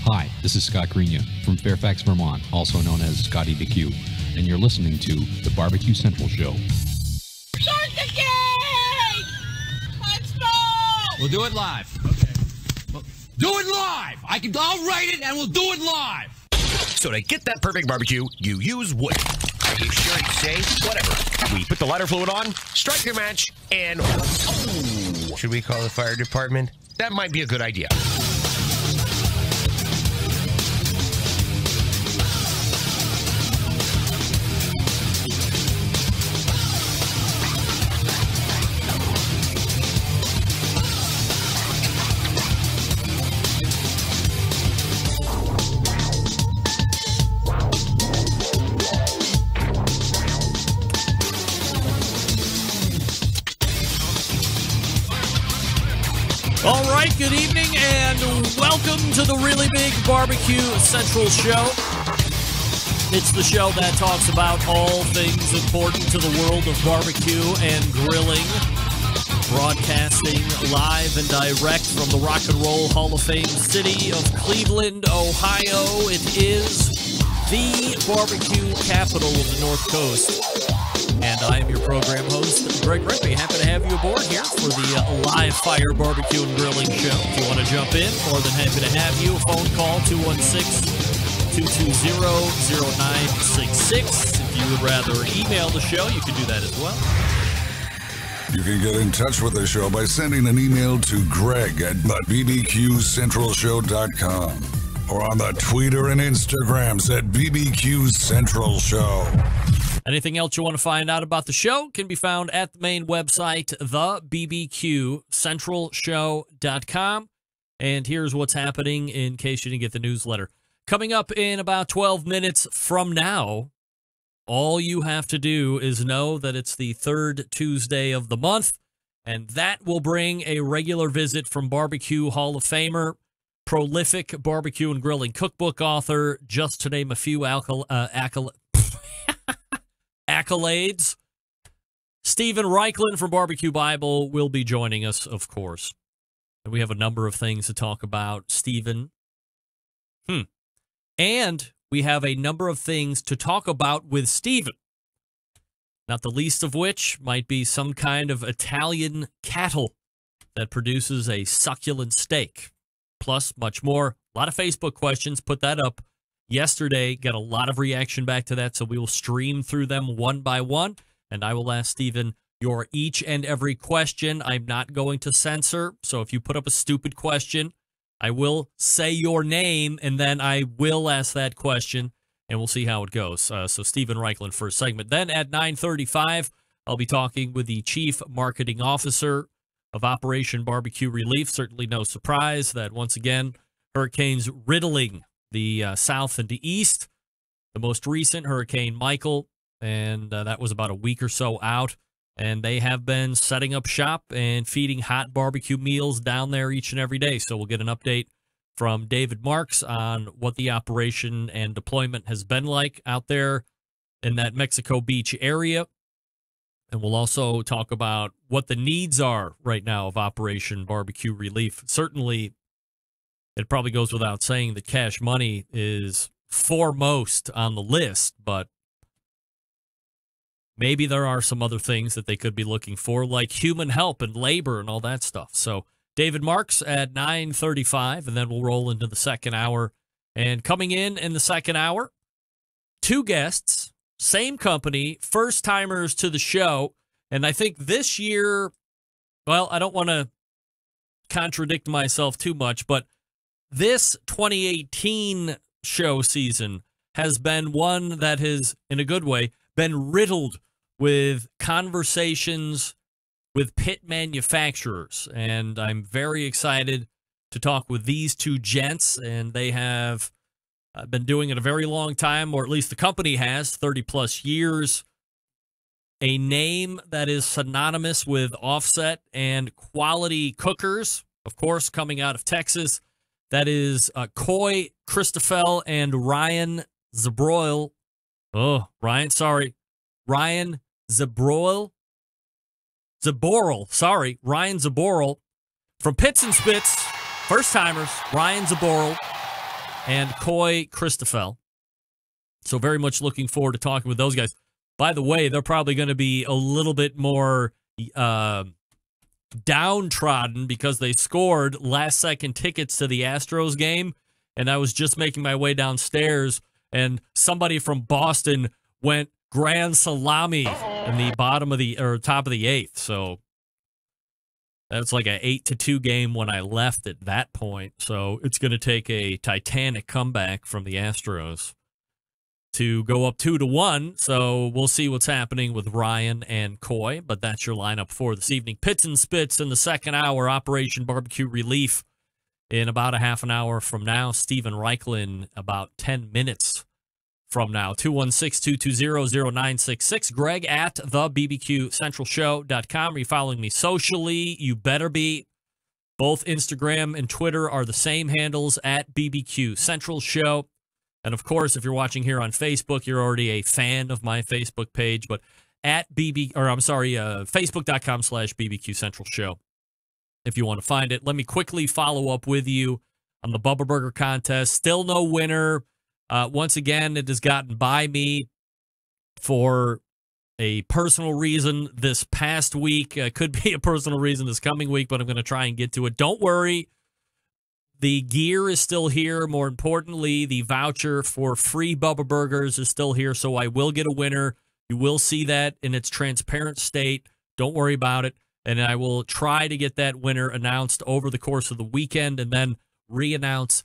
Hi, this is Scott Greenya from Fairfax, Vermont, also known as Scott BBQ, and you're listening to the Barbecue Central Show. Start the game! Let's go! We'll do it live. Okay. Well, do it live! I'll write it and we'll do it live! So to get that perfect barbecue, you use wood. Are you sure it's safe? Whatever. We put the lighter fluid on, strike your match, and... Oh! Should we call the fire department? That might be a good idea. All right, good evening and welcome to the Really Big Barbecue Central Show. It's the show that talks about all things important to the world of barbecue and grilling. Broadcasting live and direct from the Rock and Roll Hall of Fame city of Cleveland, Ohio. It is the barbecue capital of the North Coast. And I am your program host, Greg Rippey. Happy to have you aboard here for the live fire barbecue and grilling show. If you want to jump in, more than happy to have you. Phone call 216-220-0966. If you would rather email the show, you can do that as well. You can get in touch with the show by sending an email to Greg at bbqcentralshow.com or on the Twitter and Instagrams at BBQ Central Show. Anything else you want to find out about the show can be found at the main website, thebbqcentralshow.com. And here's what's happening in case you didn't get the newsletter. Coming up in about 12 minutes from now, all you have to do is know that it's the third Tuesday of the month, and that will bring a regular visit from Barbecue Hall of Famer, prolific barbecue and grilling cookbook author, just to name a few accolades. Stephen Reichlin from Barbecue Bible will be joining us, of course. And we have a number of things to talk about, Stephen. And we have a number of things to talk about with Stephen. Not the least of which might be some kind of Italian cattle that produces a succulent steak. Plus, much more. A lot of Facebook questions. Put that up yesterday. Got a lot of reaction back to that, so we will stream through them one by one, and I will ask Stephen your each and every question. I'm not going to censor, so if you put up a stupid question, I will say your name, and then I will ask that question, and we'll see how it goes. So Stephen Reichlin first segment. Then at 9:35, I'll be talking with the Chief Marketing Officer of Operation Barbecue Relief. Certainly no surprise that, once again, hurricanes riddling the south and the east. The most recent, Hurricane Michael, and that was about a week or so out. And they have been setting up shop and feeding hot barbecue meals down there each and every day. So we'll get an update from David Marks on what the operation and deployment has been like out there in that Mexico Beach area. And we'll also talk about what the needs are right now of Operation Barbecue Relief. Certainly, it probably goes without saying that cash money is foremost on the list, but maybe there are some other things that they could be looking for, like human help and labor and all that stuff. So David Marks at 9:35, and then we'll roll into the second hour. And coming in the second hour, two guests, same company, first-timers to the show. And I think this year, well, I don't want to contradict myself too much, but this 2018 show season has been one that has, in a good way, been riddled with conversations with pit manufacturers. And I'm very excited to talk with these two gents, and they have been doing it a very long time, or at least the company has, 30-plus years. A name that is synonymous with offset and quality cookers, of course, coming out of Texas. That is Coy Christoffel and Ryan Zabroil. Ryan Zabroil. Ryan Zabroil from Pits and Spits. First timers, Ryan Zabroil and Coy Christoffel. So very much looking forward to talking with those guys. By the way, they're probably going to be a little bit more downtrodden because they scored last-second tickets to the Astros game, and I was just making my way downstairs, and somebody from Boston went grand salami in the top of the eighth. So that's like an 8-2 game when I left at that point. So it's going to take a titanic comeback from the Astros to go up 2-1. So we'll see what's happening with Ryan and Coy, but that's your lineup for this evening. Pits and Spits in the second hour, Operation Barbecue Relief in about a half an hour from now. Steven Reichlin about 10 minutes from now. 216-220-0966. Greg at thebbqcentralshow.com. Are you following me socially? You better be. Both Instagram and Twitter are the same handles at BBQ Central Show. And of course, if you're watching here on Facebook, you're already a fan of my Facebook page, but at Facebook.com/BBQ Central Show. If you want to find it, let me quickly follow up with you on the Bubba Burger contest. Still no winner. Once again, it has gotten by me for a personal reason this past week. Could be a personal reason this coming week, but I'm going to try and get to it. Don't worry. The gear is still here. More importantly, the voucher for free Bubba Burgers is still here, so I will get a winner. You will see that in its transparent state. Don't worry about it. And I will try to get that winner announced over the course of the weekend and then re-announce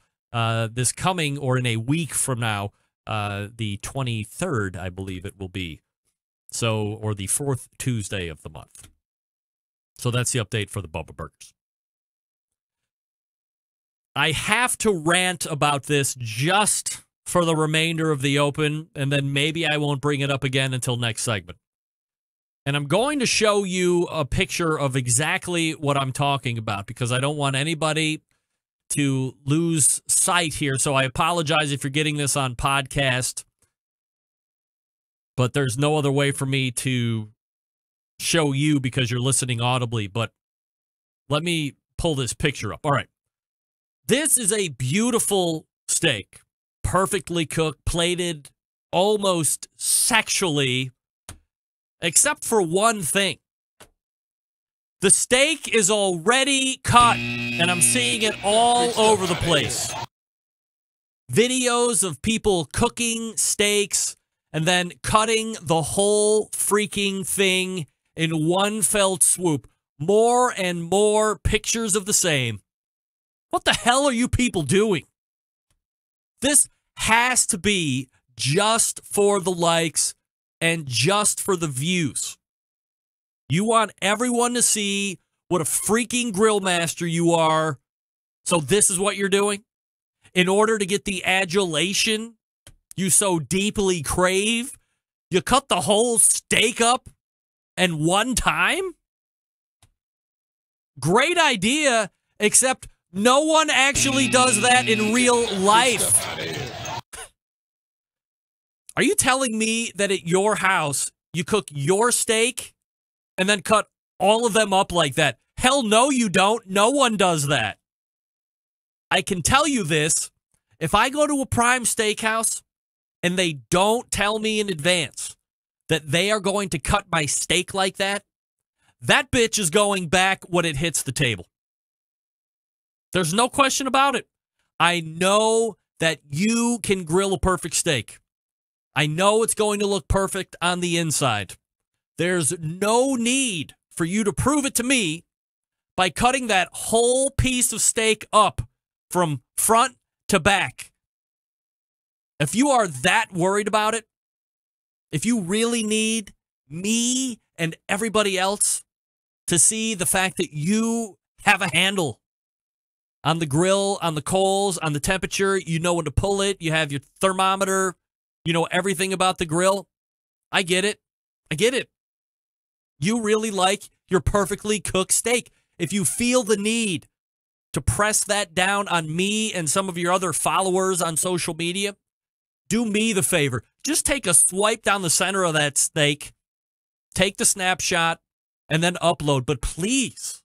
this coming, or in a week from now, the 23rd, I believe it will be. So, or the 4th Tuesday of the month. So that's the update for the Bubba Burgers. I have to rant about this just for the remainder of the Open, and then maybe I won't bring it up again until next segment. And I'm going to show you a picture of exactly what I'm talking about because I don't want anybody to lose sight here. So I apologize if you're getting this on podcast, but there's no other way for me to show you because you're listening audibly. But let me pull this picture up. All right. This is a beautiful steak, perfectly cooked, plated almost sexually, except for one thing. The steak is already cut, and I'm seeing it all over the place. Videos of people cooking steaks and then cutting the whole freaking thing in one fell swoop. More and more pictures of the same. What the hell are you people doing? This has to be just for the likes and just for the views. You want everyone to see what a freaking grill master you are. So this is what you're doing? In order to get the adulation you so deeply crave, you cut the whole steak up in one time? Great idea, except no one actually does that in real life. Are you telling me that at your house, you cook your steak and then cut all of them up like that? Hell no, you don't. No one does that. I can tell you this. If I go to a prime steakhouse and they don't tell me in advance that they are going to cut my steak like that, that bitch is going back when it hits the table. There's no question about it. I know that you can grill a perfect steak. I know it's going to look perfect on the inside. There's no need for you to prove it to me by cutting that whole piece of steak up from front to back. If you are that worried about it, if you really need me and everybody else to see the fact that you have a handle on the grill, on the coals, on the temperature, you know when to pull it, you have your thermometer, you know everything about the grill. I get it. I get it. You really like your perfectly cooked steak. If you feel the need to press that down on me and some of your other followers on social media, do me the favor. Just take a swipe down the center of that steak, take the snapshot, and then upload. But please,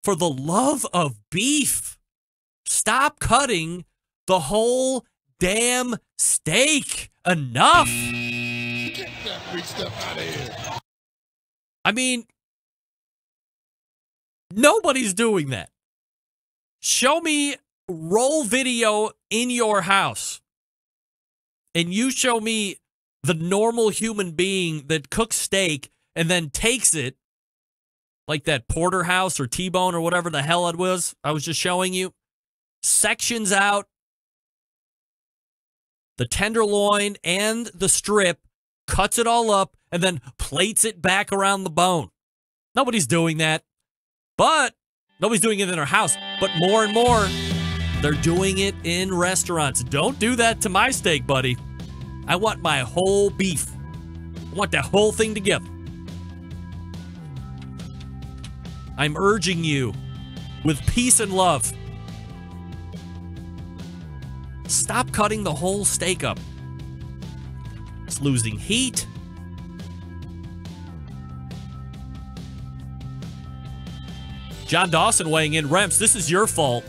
for the love of beef, stop cutting the whole damn steak. Enough. Get that big stuff out of here. I mean, nobody's doing that. Show me roll video in your house, and you show me the normal human being that cooks steak and then takes it, like that porterhouse or T-bone or whatever the hell it was I was just showing you, sections out the tenderloin and the strip, cuts it all up, and then plates it back around the bone. Nobody's doing that. But nobody's doing it in their house. But more and more, they're doing it in restaurants. Don't do that to my steak, buddy. I want my whole beef. I want that whole thing together. I'm urging you with peace and love. Stop cutting the whole steak up. It's losing heat. John Dawson weighing in. Remps, this is your fault.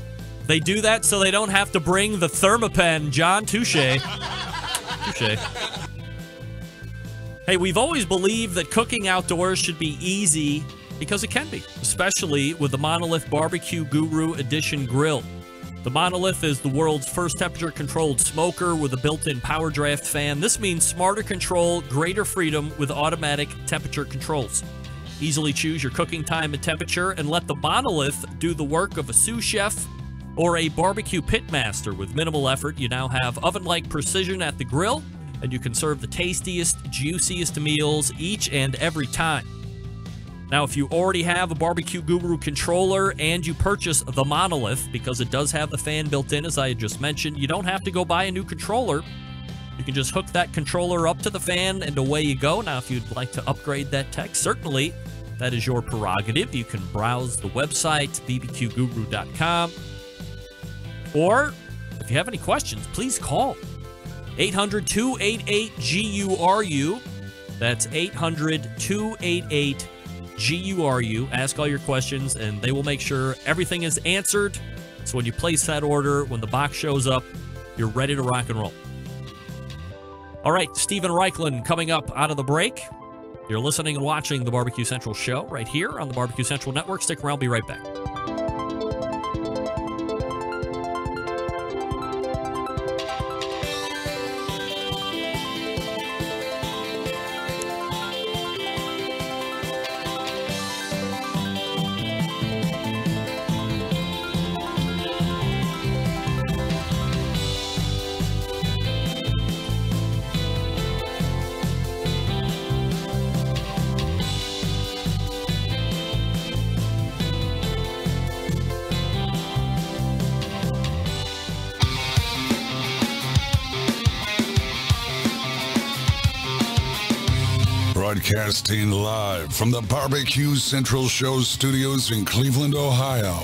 They do that so they don't have to bring the Thermapen. John, touche. Touche. Hey, we've always believed that cooking outdoors should be easy because it can be, especially with the Monolith Barbecue Guru Edition grill. The Monolith is the world's first temperature-controlled smoker with a built-in power draft fan. This means smarter control, greater freedom with automatic temperature controls. Easily choose your cooking time and temperature and let the Monolith do the work of a sous chef or a barbecue pit master. With minimal effort, you now have oven-like precision at the grill, and you can serve the tastiest, juiciest meals each and every time. Now, if you already have a Barbecue Guru controller and you purchase the Monolith, because it does have the fan built in, as I had just mentioned, you don't have to go buy a new controller. You can just hook that controller up to the fan and away you go. Now, if you'd like to upgrade that tech, certainly that is your prerogative. You can browse the website, bbqguru.com. Or, if you have any questions, please call 800-288-GURU. That's 800-288-GURU. Ask all your questions, and they will make sure everything is answered. So when you place that order, when the box shows up, you're ready to rock and roll. All right, Steven Reichland coming up out of the break. You're listening and watching the Barbecue Central show right here on the Barbecue Central Network. Stick around, be right back. Broadcasting live from the Barbecue Central Show studios in Cleveland, Ohio.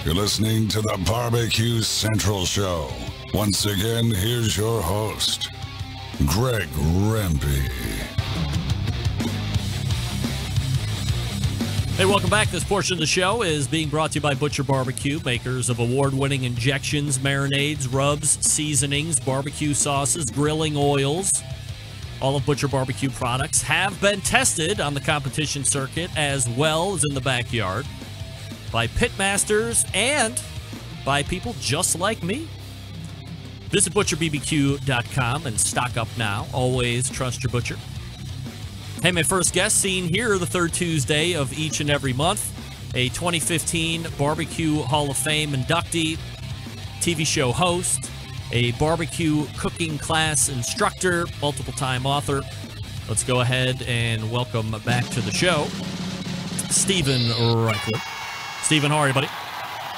You're listening to the Barbecue Central Show. Once again, here's your host, Greg Rempe. Hey, welcome back. This portion of the show is being brought to you by Butcher Barbecue, makers of award-winning injections, marinades, rubs, seasonings, barbecue sauces, grilling oils. All of Butcher Barbecue products have been tested on the competition circuit as well as in the backyard by pitmasters and by people just like me. Visit butcherbbq.com and stock up now. Always trust your butcher. Hey, my first guest seen here the third Tuesday of each and every month. A 2015 Barbecue Hall of Fame inductee, TV show host, a barbecue cooking class instructor, multiple-time author. Let's go ahead and welcome back to the show, Steven Reichland. Steven, how are you, buddy?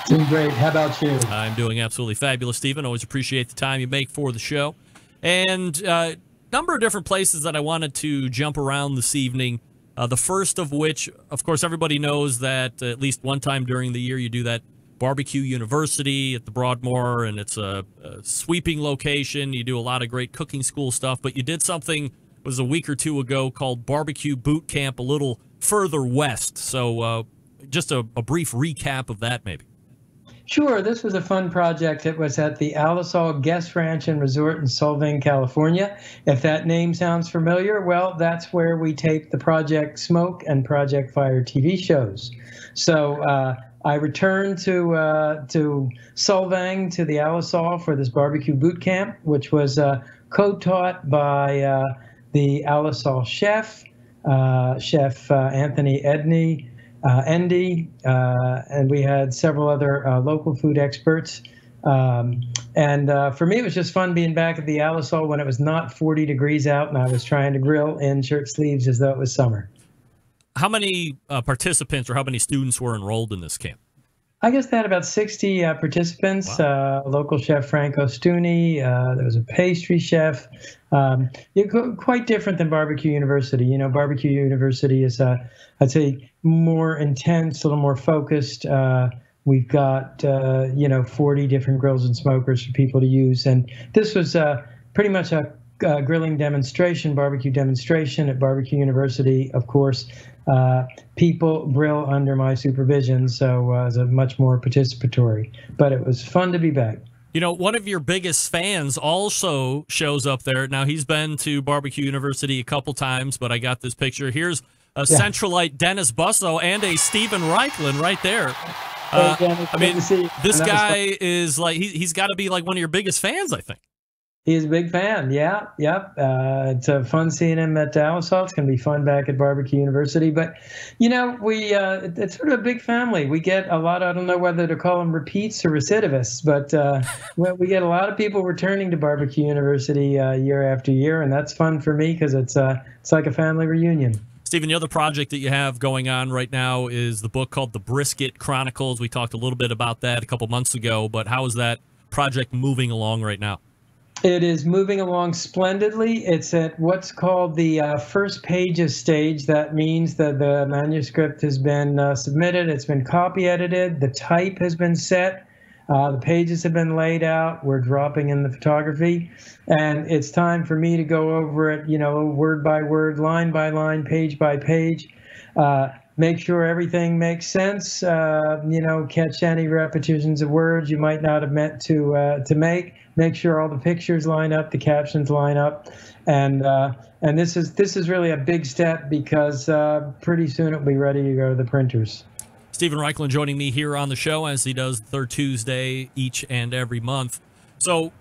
Doing great. How about you? I'm doing absolutely fabulous, Steven. Always appreciate the time you make for the show. And a number of different places that I wanted to jump around this evening. The first of which, of course, everybody knows that at least one time during the year you do that Barbecue University at the Broadmoor, and it's a sweeping location. You do a lot of great cooking school stuff, but you did something, it was a week or two ago, called Barbecue Boot Camp a little further west. So just a brief recap of that, maybe. Sure, this was a fun project. It was at the Alisal Guest Ranch and Resort in Solvang, California. If that name sounds familiar, well, that's where we taped the Project Smoke and Project Fire TV shows. So I returned to Solvang, to the Alisal, for this barbecue boot camp, which was co-taught by the Alisal chef, Chef Anthony Endy, and we had several other local food experts. And for me, it was just fun being back at the Alisal when it was not 40 degrees out and I was trying to grill in shirt sleeves as though it was summer. How many participants or how many students were enrolled in this camp? I guess they had about 60 participants. Wow. Local chef Franco Stuni. There was a pastry chef. Quite different than Barbecue University. You know, Barbecue University is, I'd say, more intense, a little more focused. We've got, 40 different grills and smokers for people to use. And this was pretty much a grilling demonstration, barbecue demonstration at Barbecue University, of course. People grill under my supervision, so it was a much more participatory. But it was fun to be back. You know, one of your biggest fans also shows up there. Now, he's been to Barbecue University a couple times, but I got this picture. Here's a Centralite Dennis Busso and a Stephen Reichland right there. Hey, Dennis, I mean, good to see you. this And that was guy fun. is like, he's got to be like one of your biggest fans, I think. He's a big fan. Yeah, yep. It's fun seeing him at Alisal. It's going to be fun back at Barbecue University. But, it's sort of a big family. We get a lot, I don't know whether to call them repeats or recidivists, but we get a lot of people returning to Barbecue University year after year, and that's fun for me because it's like a family reunion. Stephen, the other project that you have going on right now is the book called The Brisket Chronicles. We talked a little bit about that a couple months ago, but how is that project moving along right now? It is moving along splendidly. It's at what's called the first pages stage. That means that the manuscript has been submitted. It's been copy edited. The type has been set. The pages have been laid out. We're dropping in the photography. And it's time for me to go over it, word by word, line by line, page by page. Make sure everything makes sense, catch any repetitions of words you might not have meant to make sure all the pictures line up, the captions line up. And this is really a big step because pretty soon it'll be ready to go to the printers. Stephen Reichland joining me here on the show as he does the third Tuesday each and every month. So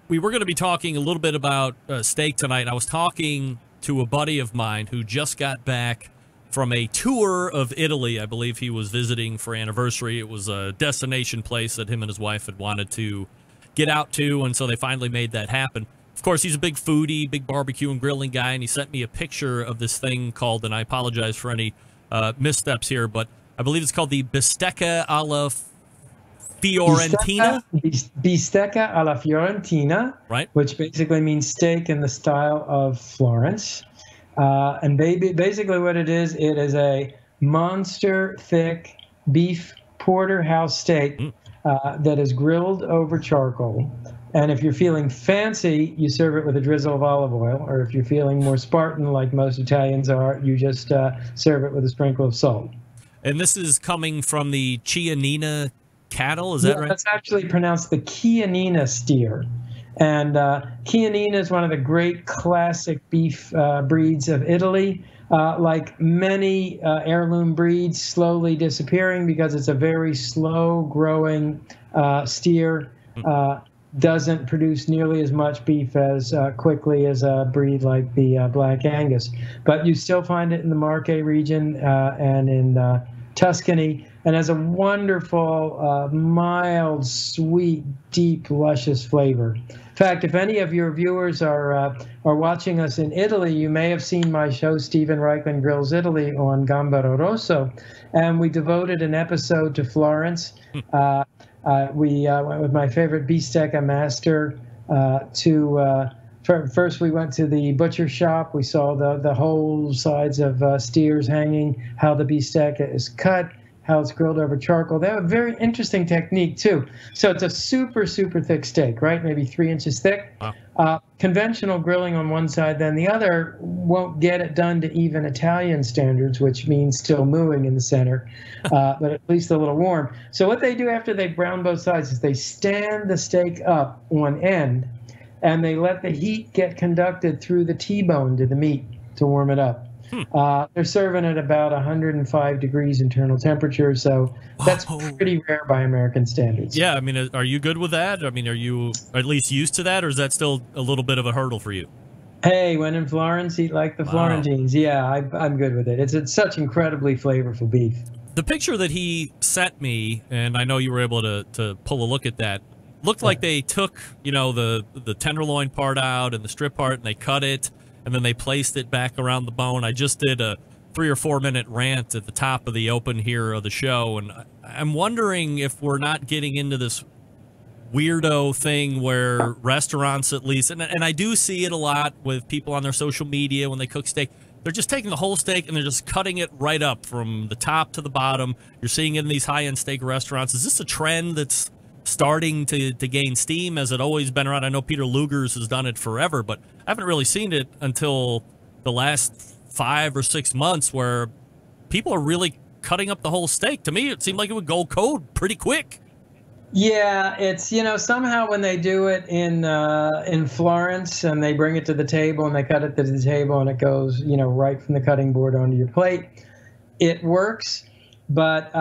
we were going to be talking a little bit about steak tonight. I was talking to a buddy of mine who just got back from a tour of Italy. I believe he was visiting for anniversary. It was a destination place that him and his wife had wanted to get out to, and so they finally made that happen. Of course, he's a big foodie, big barbecue and grilling guy, and he sent me a picture of this thing called, and I apologize for any missteps here, but I believe it's called the Bistecca alla Fiorentina. Bistecca alla Fiorentina, right? Which basically means steak in the style of Florence. And basically what it is a monster thick beef porterhouse steak that is grilled over charcoal. And if you're feeling fancy, you serve it with a drizzle of olive oil. Or if you're feeling more Spartan, like most Italians are, you just serve it with a sprinkle of salt. And this is coming from the Chianina cattle, is that right? That's actually pronounced the Chianina steer. And Chianina is one of the great classic beef breeds of Italy. Like many heirloom breeds, slowly disappearing because it's a very slow-growing steer. Doesn't produce nearly as much beef as quickly as a breed like the Black Angus. But you still find it in the Marche region and in Tuscany, and has a wonderful, mild, sweet, deep, luscious flavor. In fact, if any of your viewers are watching us in Italy, you may have seen my show, Stephen Reichland Grills Italy, on Gambero Rosso, and we devoted an episode to Florence. We went with my favorite bistecca master First, we went to the butcher shop. We saw the whole sides of steers hanging, how the bistecca is cut, how it's grilled over charcoal. They have a very interesting technique too. So it's a super, super thick steak, right? Maybe 3 inches thick. Wow. Conventional grilling on one side, then the other won't get it done to even Italian standards, which means still mooing in the center, but at least a little warm. So what they do after they brown both sides is they stand the steak up one end, and they let the heat get conducted through the T-bone to the meat to warm it up. They're serving at about 105 degrees internal temperature, so that's pretty rare by American standards. Yeah, I mean, are you good with that? I mean, are you at least used to that, or is that still a little bit of a hurdle for you? Hey, when in Florence, eat like the Florentines. Yeah, I'm good with it. It's such incredibly flavorful beef. The picture that he sent me, and I know you were able to pull a look at that, looked like they took, the tenderloin part out and the strip part, and they cut it, and then they placed it back around the bone. I just did a 3 or 4 minute rant at the top of the open here of the show, and I'm wondering if we're not getting into this weirdo thing where restaurants, at least, and I do see it a lot with people on their social media when they cook steak, they're just taking the whole steak and they're just cutting it right up from the top to the bottom. You're seeing it in these high-end steak restaurants. Is this a trend that's starting to gain steam? Has it always been around? I know Peter Luger's has done it forever, but I haven't really seen it until the last 5 or 6 months, where people are really cutting up the whole steak. To me, it seemed like it would go cold pretty quick. Yeah, it's, somehow when they do it in Florence and they bring it to the table and they cut it to the table and it goes, right from the cutting board onto your plate, it works. But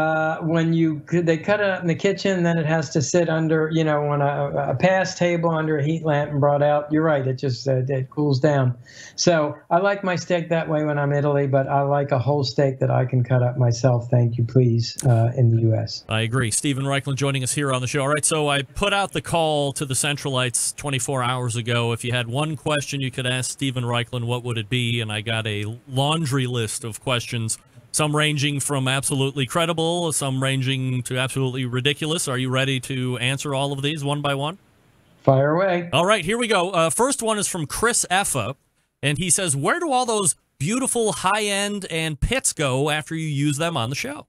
when they cut it up in the kitchen, then it has to sit under, on a pass table under a heat lamp and brought out. You're right. It just it cools down. So I like my steak that way when I'm in Italy, but I like a whole steak that I can cut up myself. Thank you, please, in the U.S. I agree. Stephen Reichlin joining us here on the show. All right, so I put out the call to the Centralites 24 hours ago. If you had one question you could ask Stephen Reichlin, what would it be? And I got a laundry list of questions. Some ranging from absolutely credible, some ranging to absolutely ridiculous. Are you ready to answer all of these one by one? Fire away. All right, here we go. First one is from Chris Effa, and he says, where do all those beautiful high-end and pits go after you use them on the show?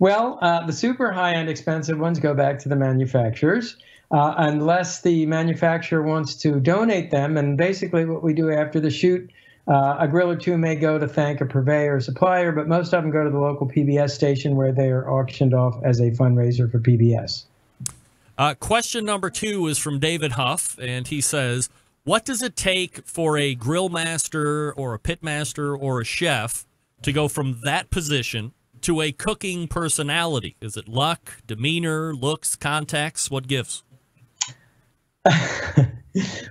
Well, the super high-end expensive ones go back to the manufacturers, unless the manufacturer wants to donate them. And basically what we do after the shoot, a grill or two may go to thank a purveyor or supplier, but most of them go to the local PBS station where they are auctioned off as a fundraiser for PBS. Question number 2 is from David Huff, and he says, what does it take for a grill master or a pit master or a chef to go from that position to a cooking personality? Is it luck, demeanor, looks, contacts? What gives?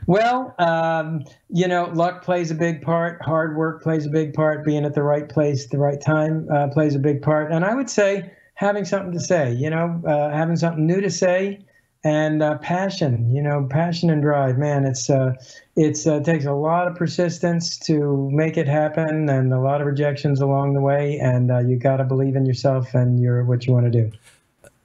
Well, luck plays a big part. Hard work plays a big part. Being at the right place at the right time plays a big part. And I would say having something to say, having something new to say, and passion, passion and drive. Man, it takes a lot of persistence to make it happen, and a lot of rejections along the way. And you got to believe in yourself and what you want to do.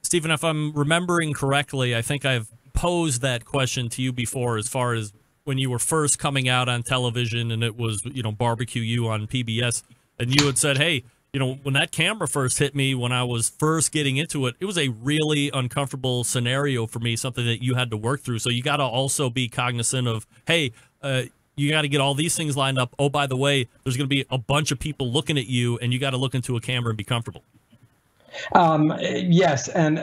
Stephen, if I'm remembering correctly, I think I've posed that question to you before, as far as when you were first coming out on television and it was, Barbecue You on PBS, and you had said, hey, when that camera first hit me, when I was first getting into it, it was a really uncomfortable scenario for me, something that you had to work through. So you got to also be cognizant of, hey, you got to get all these things lined up. Oh, by the way, there's going to be a bunch of people looking at you, and you got to look into a camera and be comfortable. Yes, and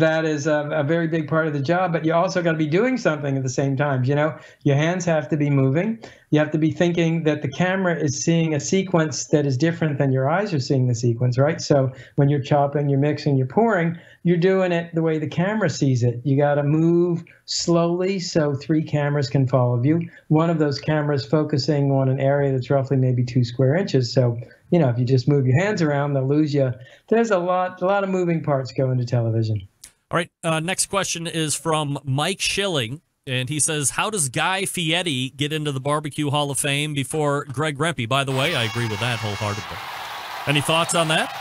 that is a very big part of the job, but you also got to be doing something at the same time. Your hands have to be moving. You have to be thinking that the camera is seeing a sequence that is different than your eyes are seeing the sequence, right? So when you're chopping, you're mixing, you're pouring, you're doing it the way the camera sees it. You got to move slowly so 3 cameras can follow you. One of those cameras focusing on an area that's roughly maybe 2 square inches. So if you just move your hands around, they'll lose you. There's a lot of moving parts go into television. All right. Next question is from Mike Schilling, and he says, how does Guy Fieri get into the Barbecue Hall of Fame before Greg Rempe? By the way, I agree with that wholeheartedly. Any thoughts on that?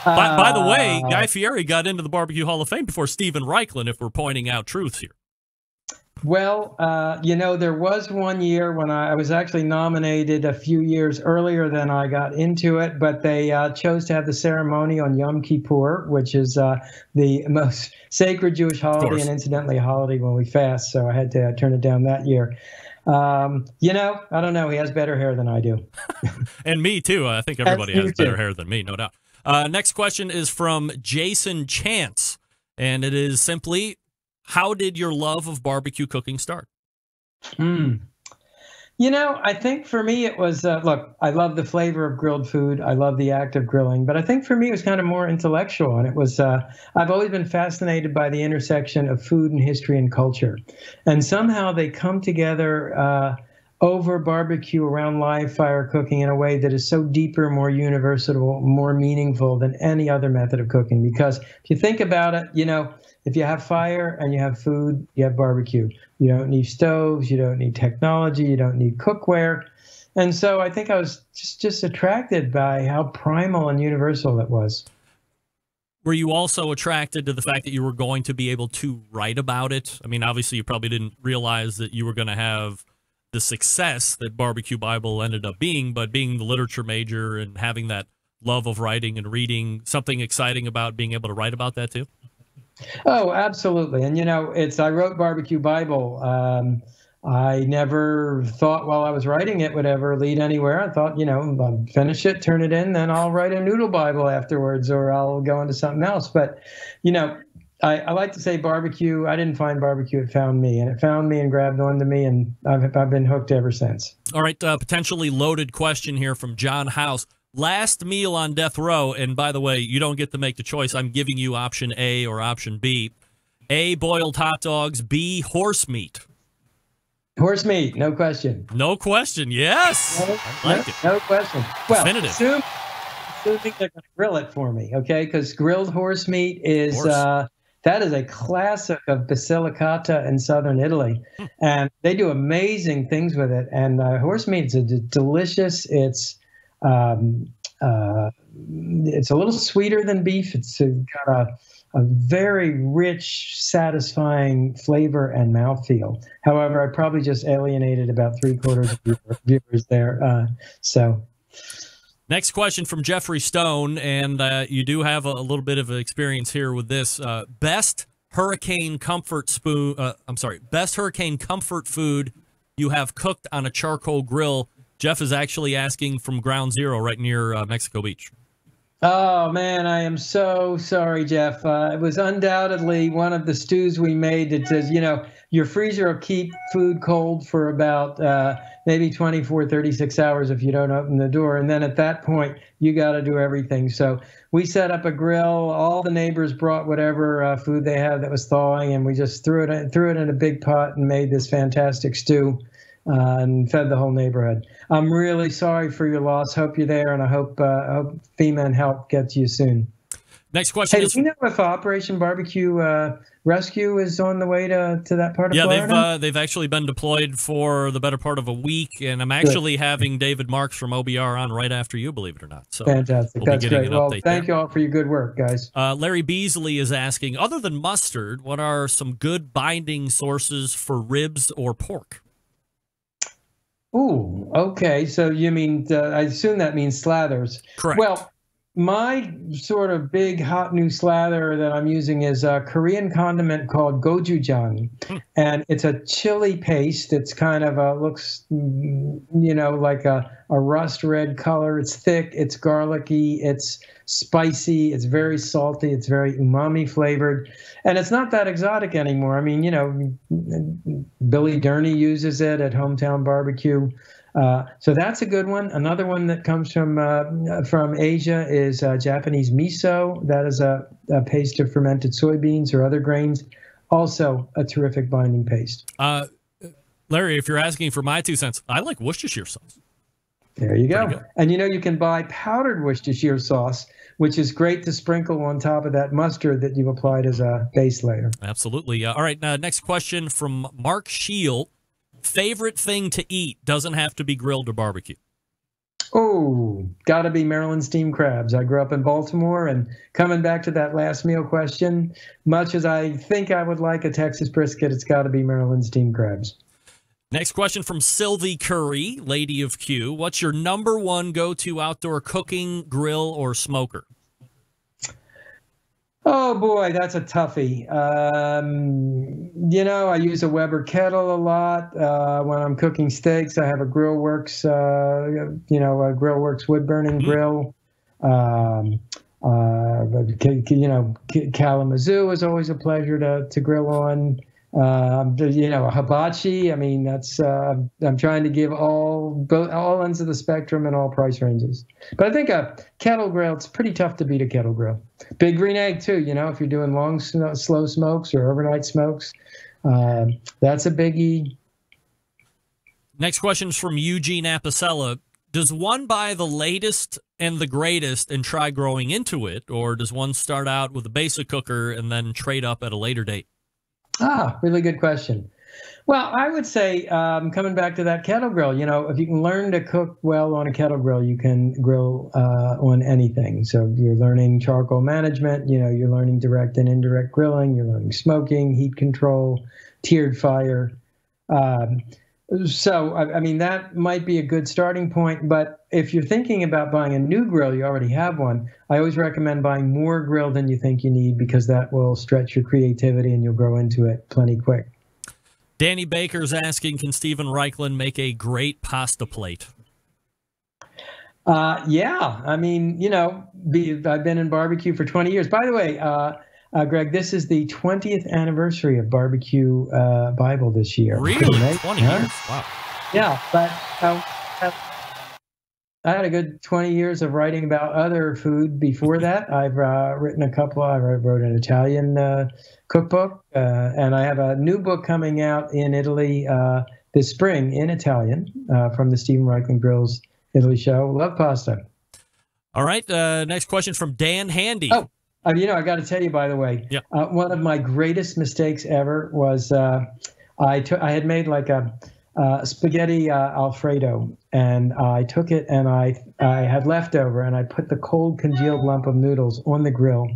By the way, Guy Fieri got into the Barbecue Hall of Fame before Stephen Reichlin, if we're pointing out truths here. Well, there was one year when I was actually nominated a few years earlier than I got into it, but they chose to have the ceremony on Yom Kippur, which is the most sacred Jewish holiday and incidentally a holiday when we fast. So I had to turn it down that year. I don't know. He has better hair than I do. And me, too. I think everybody has better hair than me, no doubt. Next question is from Jason Chance, and it is simply, how did your love of barbecue cooking start? I think for me it was, look, I love the flavor of grilled food. I love the act of grilling. But I think for me it was kind of more intellectual. And it was, I've always been fascinated by the intersection of food and history and culture. And somehow they come together over barbecue, around live fire cooking in a way that is so deeper, more universal, more meaningful than any other method of cooking. Because if you think about it, if you have fire and you have food, you have barbecue. You don't need stoves, you don't need technology, you don't need cookware. And so I think I was just attracted by how primal and universal it was. Were you also attracted to the fact that you were going to be able to write about it? I mean, obviously you probably didn't realize that you were going to have the success that Barbecue Bible ended up being, but being the literature major and having that love of writing and reading, something exciting about being able to write about that too? Oh, absolutely. And, I wrote Barbecue Bible. I never thought while I was writing it would ever lead anywhere. I thought, I'll finish it, turn it in, then I'll write a noodle Bible afterwards, or I'll go into something else. But, I like to say barbecue, I didn't find barbecue, it found me. And it found me and grabbed onto me, and I've been hooked ever since. All right, potentially loaded question here from John House. Last meal on death row, and by the way, you don't get to make the choice. I'm giving you option A or option B. A, boiled hot dogs. B, horse meat. Horse meat, no question. No question, yes. No question. Well, definitive. Assuming they're going to grill it for me, okay? Because grilled horse meat is... that is a classic of Basilicata in southern Italy, and they do amazing things with it. And horse meat is delicious. It's a little sweeter than beef. It's got a very rich, satisfying flavor and mouthfeel. However, I probably just alienated about 3/4 of your viewers there. Next question from Jeffrey Stone, and you do have a little bit of experience here with this. Best hurricane comfort food you have cooked on a charcoal grill. Jeff is actually asking from Ground Zero right near Mexico Beach. Oh, man, I am so sorry, Jeff. It was undoubtedly one of the stews we made that says, your freezer will keep food cold for about maybe 24, 36 hours if you don't open the door. And then at that point, you got to do everything. So we set up a grill. All the neighbors brought whatever food they had that was thawing, and we just threw it in a big pot and made this fantastic stew. And fed the whole neighborhood. I'm really sorry for your loss. Hope you're there, and I hope FEMA and help get to you soon. Next question is... do you know if Operation Barbecue Rescue is on the way to that part of Florida? Yeah, they've actually been deployed for the better part of a week, and I'm actually having David Marks from OBR on right after you, believe it or not. So fantastic. We'll That's great. Well, thank you all for your good work, guys. Larry Beasley is asking, other than mustard, what are some good binding sources for ribs or pork? Ooh, okay. So you mean, I assume that means slathers. Correct. Well, my sort of big hot new slather that I'm using is a Korean condiment called gochujang. And it's a chili paste. It's kind of looks, like a rust red color. It's thick, it's garlicky, it's spicy, it's very salty, it's very umami flavored. And it's not that exotic anymore. I mean, Billy Durney uses it at Hometown Barbecue. So that's a good one. Another one that comes from Asia is Japanese miso. That is a paste of fermented soybeans or other grains. Also a terrific binding paste. Larry, if you're asking for my 2 cents, I like Worcestershire sauce. There you go. And you can buy powdered Worcestershire sauce, which is great to sprinkle on top of that mustard that you've applied as a base layer. Absolutely. All right, next question from Mark Scheel. Favorite thing to eat, doesn't have to be grilled or barbecue. Oh, gotta be Maryland steamed crabs. I grew up in Baltimore, and coming back to that last meal question, much as I think I would like a Texas brisket, it's gotta be Maryland steamed crabs. Next question from Sylvie Curry, Lady of Q. What's your number one go-to outdoor cooking, grill, or smoker? Oh boy, that's a toughie. I use a Weber kettle a lot. When I'm cooking steaks, I have a Grillworks, a Grillworks wood burning grill. Kalamazoo is always a pleasure to grill on. A hibachi. I mean, that's I'm trying to give all ends of the spectrum and all price ranges. But I think a kettle grill, it's pretty tough to beat a kettle grill. Big green egg too. If you're doing long, slow smokes or overnight smokes, that's a biggie. Next question is from Eugene Apicella. Does one buy the latest and the greatest and try growing into it, or does one start out with a basic cooker and then trade up at a later date? Really good question. Well, I would say, coming back to that kettle grill, if you can learn to cook well on a kettle grill, you can grill on anything. So you're learning charcoal management, you're learning direct and indirect grilling, you're learning smoking, heat control, tiered fire. So, I mean, that might be a good starting point. But if you're thinking about buying a new grill, you already have one, I always recommend buying more grill than you think you need, because that will stretch your creativity and you'll grow into it plenty quick. Danny Baker's asking, can Stephen Reichland make a great pasta plate? Yeah. I mean, I've been in barbecue for 20 years. By the way, Greg, this is the 20th anniversary of Barbecue Bible this year. Really? 20 years? Wow. Yeah, but I had a good 20 years of writing about other food before that. I've written a couple. I wrote an Italian cookbook, and I have a new book coming out in Italy this spring in Italian from the Stephen Reichland Grills Italy show. Love pasta. All right. Next question from Dan Handy. Oh. I got to tell you, by the way, one of my greatest mistakes ever was I had made like a spaghetti Alfredo, and I took it and I had leftover, and I put the cold congealed lump of noodles on the grill,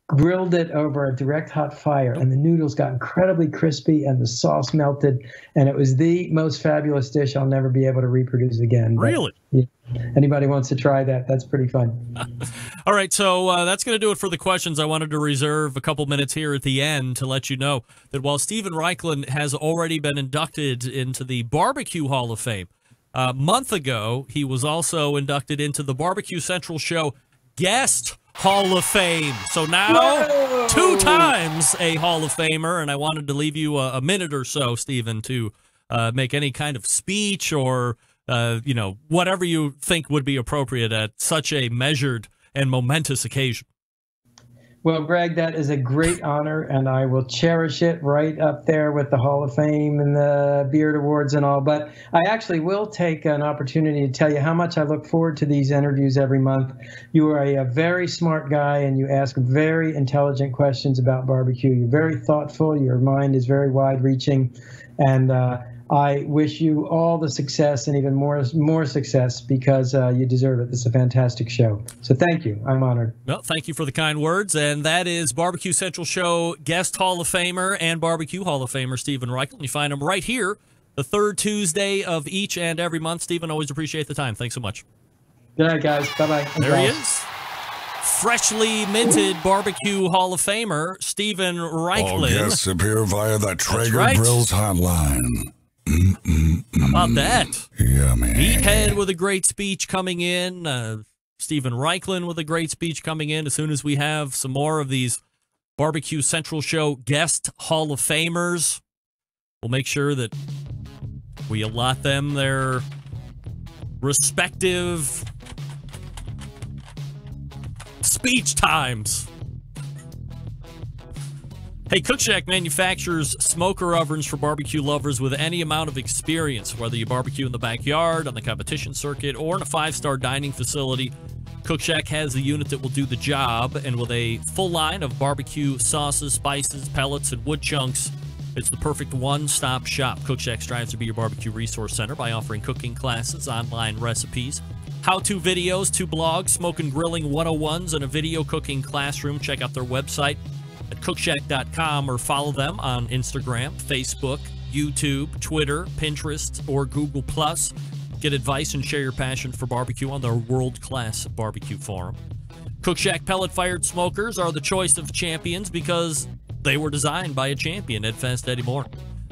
grilled it over a direct hot fire, and the noodles got incredibly crispy and the sauce melted, and it was the most fabulous dish I'll never be able to reproduce again. Really? But, anybody wants to try that, that's pretty fun. All right, so that's going to do it for the questions. I wanted to reserve a couple minutes here at the end to let you know that while Stephen Reichland has already been inducted into the Barbecue Hall of Fame, a month ago he was also inducted into the Barbecue Central Show Guest Hall of Fame. So now 2 times a Hall of Famer, and I wanted to leave you a minute or so, Stephen, to make any kind of speech or whatever you think would be appropriate at such a measured and momentous occasion. Well, Greg, that is a great honor, and I will cherish it right up there with the Hall of Fame and the Beard Awards and all. But I actually will take an opportunity to tell you how much I look forward to these interviews every month. You are a very smart guy, and you ask very intelligent questions about barbecue. You're very thoughtful. Your mind is very wide-reaching, and I wish you all the success and even more success, because you deserve it. This is a fantastic show. So thank you. I'm honored. Well, thank you for the kind words. And that is Barbecue Central Show Guest Hall of Famer and Barbecue Hall of Famer Stephen Reichland. You find him right here the third Tuesday of each and every month. Stephen, always appreciate the time. Thanks so much. Good night, guys. Bye-bye. There he is. Freshly minted Barbecue Hall of Famer Stephen Reichland. All guests appear via the Traeger Grills hotline. How about that? Yummy. Meathead with a great speech coming in. Stephen Reichland with a great speech coming in. As soon as we have some more of these Barbecue Central Show Guest Hall of Famers, we'll make sure that we allot them their respective speech times. Hey, Cook Shack manufactures smoker ovens for barbecue lovers with any amount of experience. Whether you barbecue in the backyard, on the competition circuit, or in a 5-star dining facility, Cook Shack has the unit that will do the job. And with a full line of barbecue sauces, spices, pellets, and wood chunks, it's the perfect one-stop shop. Cook Shack strives to be your barbecue resource center by offering cooking classes, online recipes, how-to videos, 2 blogs, Smoking Grilling 101s, and a video cooking classroom. Check out their website at cookshack.com or follow them on Instagram, Facebook, YouTube, Twitter, Pinterest, or Google+. Get advice and share your passion for barbecue on their world-class barbecue forum. Cook Shack pellet-fired smokers are the choice of champions because they were designed by a champion, Ed Fast Eddie Moore.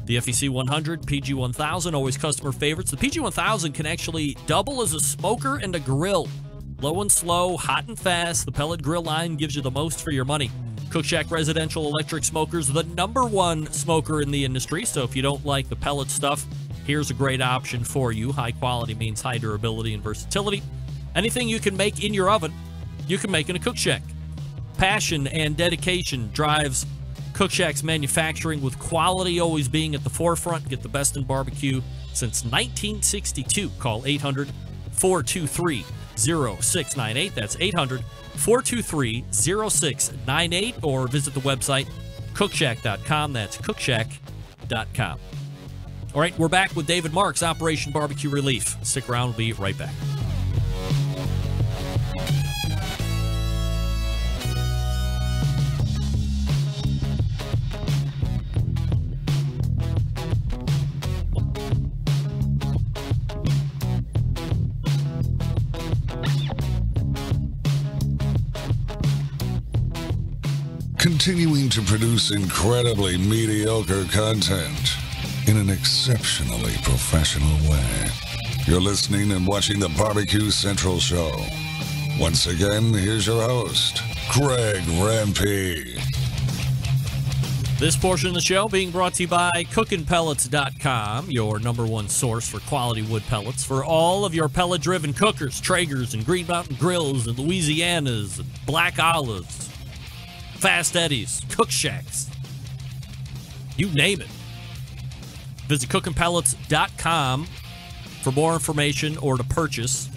The FEC 100, PG 1000, always customer favorites. The PG 1000 can actually double as a smoker and a grill. Low and slow, hot and fast, the pellet grill line gives you the most for your money. Cook Shack Residential Electric Smokers, the #1 smoker in the industry, so if you don't like the pellet stuff, here's a great option for you. High quality means high durability and versatility. Anything you can make in your oven, you can make in a Cook Shack. Passion and dedication drives Cook Shack's manufacturing, with quality always being at the forefront. Get the best in barbecue since 1962. Call 800-423-0698. That's 800-423-0698, or visit the website cookshack.com. That's cookshack.com. All right, we're back with David Marks, Operation Barbecue Relief. Stick around, we'll be right back. Continuing to produce incredibly mediocre content in an exceptionally professional way. You're listening and watching the Barbecue Central Show. Once again, here's your host, Greg Rampey. This portion of the show being brought to you by cookinpellets.com, your #1 source for quality wood pellets for all of your pellet-driven cookers, Traegers, and Green Mountain Grills, and Louisianas, and Black Olives, Fast Eddies, Cook Shacks, you name it. Visit cookinpellets.com for more information or to purchase.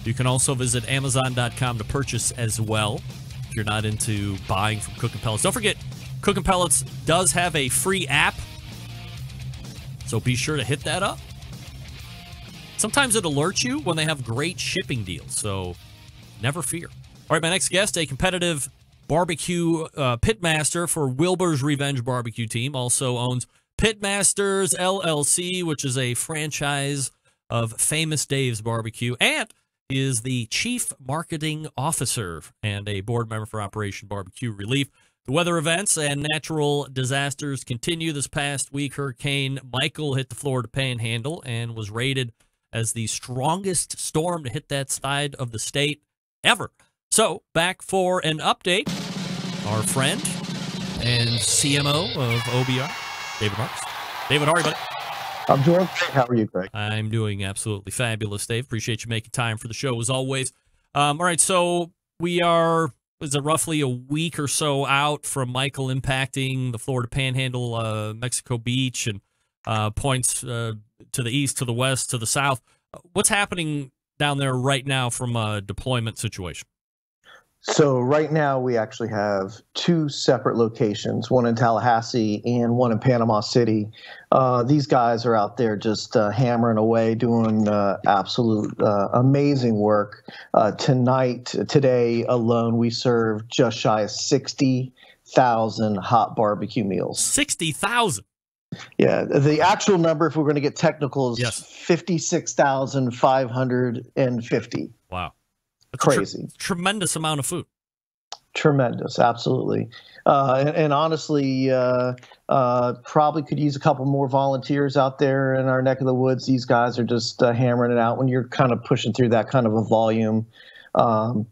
You can also visit amazon.com to purchase as well if you're not into buying from Cookin' Pellets. Don't forget, Cookin' Pellets does have a free app, so be sure to hit that up. Sometimes it alerts you when they have great shipping deals, so never fear. All right, my next guest, a competitive barbecue pitmaster for Wilbur's Revenge Barbecue Team, also owns Pitmasters LLC, which is a franchise of Famous Dave's Barbecue, and is the Chief Marketing Officer and a board member for Operation Barbecue Relief. The weather events and natural disasters continue. This past week, Hurricane Michael hit the Florida Panhandle and was rated as the strongest storm to hit that side of the state ever. So, back for an update, our friend and CMO of OBR, David Marks. David, how are you, buddy? I'm doing great. How are you, Greg? I'm doing absolutely fabulous, Dave. Appreciate you making time for the show, as always. All right, so we are, is it roughly a week or so out from Michael impacting the Florida Panhandle, Mexico Beach, and points to the east, to the west, to the south. What's happening down there right now from a deployment situation? So right now we actually have 2 separate locations, one in Tallahassee and one in Panama City. These guys are out there just hammering away, doing absolute amazing work. Today alone, we served just shy of 60,000 hot barbecue meals. 60,000? Yeah, the actual number, if we're going to get technical, is 56,550. Wow. That's crazy. Tremendous amount of food. Tremendous, absolutely. And honestly, probably could use a couple more volunteers out there in our neck of the woods. These guys are just hammering it out. When you're kind of pushing through that kind of a volume,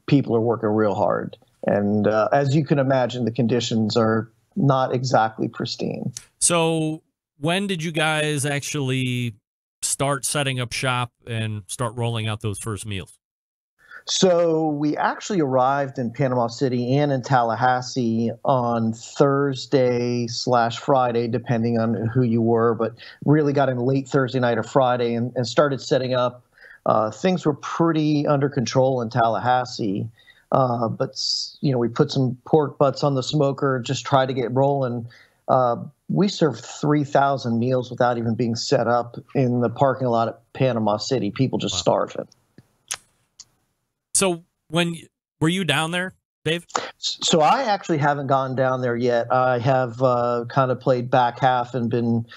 people are working real hard. And as you can imagine, the conditions are not exactly pristine. So when did you guys actually start setting up shop and start rolling out those first meals? So we actually arrived in Panama City and in Tallahassee on Thursday/Friday, depending on who you were, but really got in late Thursday night or Friday and started setting up. Things were pretty under control in Tallahassee, but we put some pork butts on the smoker, just tried to get rolling. We served 3,000 meals without even being set up in the parking lot at Panama City. People just starving. So were you down there, Dave? So I actually haven't gone down there yet. I have kind of played back half and been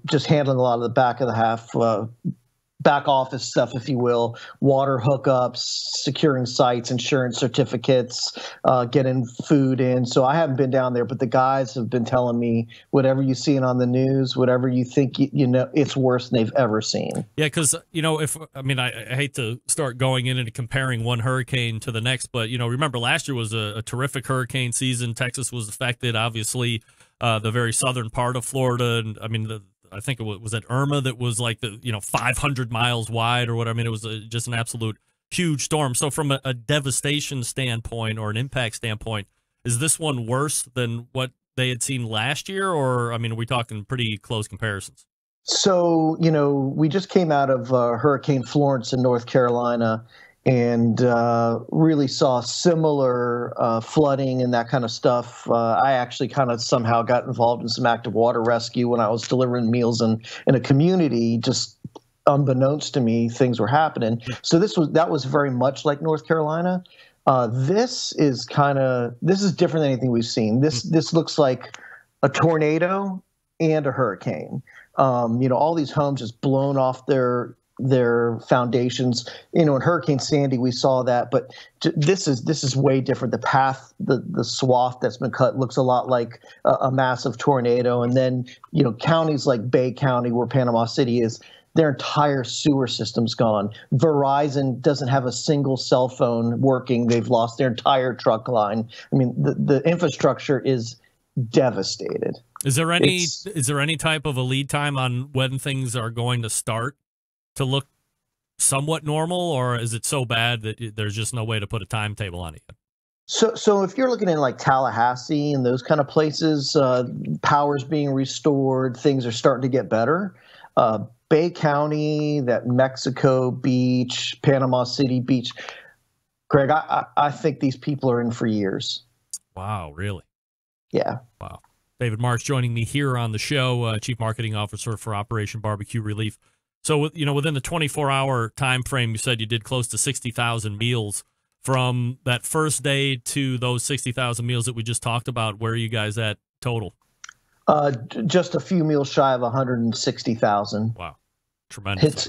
just handling a lot of the back of the half, back office stuff, if you will, water hookups, securing sites, insurance certificates, getting food in. So I haven't been down there, but the guys have been telling me whatever you see on the news, whatever you think, you know, it's worse than they've ever seen. Yeah, because, you know, I hate to start going in and comparing one hurricane to the next, but, you know, remember last year was a terrific hurricane season. Texas was affected, obviously, the very southern part of Florida. And I mean, I think it was at Irma that was like 500 miles wide or what. I mean, it was just an absolute huge storm. So from a devastation standpoint or an impact standpoint, is this one worse than what they had seen last year? Or, I mean, are we talking pretty close comparisons? So, you know, we just came out of Hurricane Florence in North Carolina and really saw similar flooding and that kind of stuff. I actually kind of somehow got involved in some active water rescue when I was delivering meals in a community. Just unbeknownst to me, things were happening. So that was very much like North Carolina. This is different than anything we've seen. This looks like a tornado and a hurricane. You know, all these homes just blown off their foundations. You know, in Hurricane Sandy, we saw that, but this is way different. The path, the swath that's been cut looks a lot like a massive tornado. And then, you know, counties like Bay County, where Panama City is, their entire sewer system's gone. Verizon doesn't have a single cell phone working. They've lost their entire truck line. I mean, the infrastructure is devastated. Is there any type of a lead time on when things are going to start to look somewhat normal, or is it so bad that there's just no way to put a timetable on it yet? So if you're looking in like Tallahassee and those kind of places, power's being restored, things are starting to get better. Bay County, that Mexico Beach, Panama City Beach, Greg, I think these people are in for years. Wow, really? Yeah. Wow. David Marsh joining me here on the show, Chief Marketing Officer for Operation Barbecue Relief. So, you know, within the 24-hour time frame, you said you did close to 60,000 meals. From that first day to those 60,000 meals that we just talked about, where are you guys at total? Just a few meals shy of 160,000. Wow, tremendous!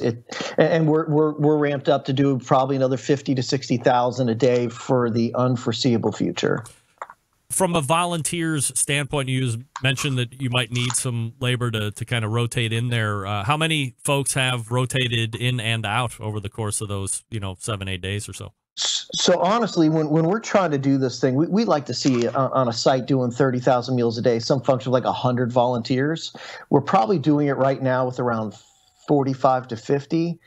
And we're ramped up to do probably another 50 to 60,000 a day for the unforeseeable future. From a volunteer's standpoint, you mentioned that you might need some labor to kind of rotate in there. How many folks have rotated in and out over the course of those, 7-8 days or so? So honestly, when we're trying to do this thing, we like to see on a site doing 30,000 meals a day, some function of like 100 volunteers. We're probably doing it right now with around 45 to 50.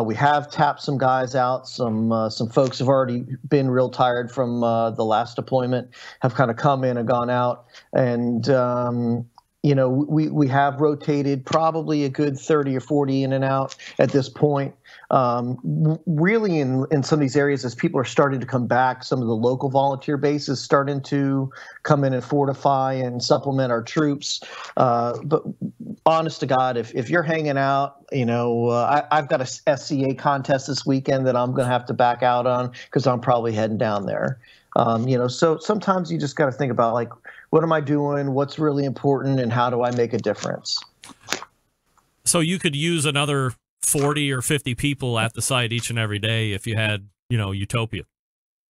We have tapped some guys out. Some folks have already been real tired from the last deployment, have kind of come in and gone out. And, we have rotated probably a good 30 or 40 in and out at this point. Really in some of these areas, as people are starting to come back, some of the local volunteer bases starting to come in and fortify and supplement our troops. But honest to God, if you're hanging out, I've got a SCA contest this weekend that I'm going to have to back out on because I'm probably heading down there. So sometimes you just got to think about, like, what am I doing? What's really important? And how do I make a difference? So you could use another 40 or 50 people at the site each and every day if you had, Utopia.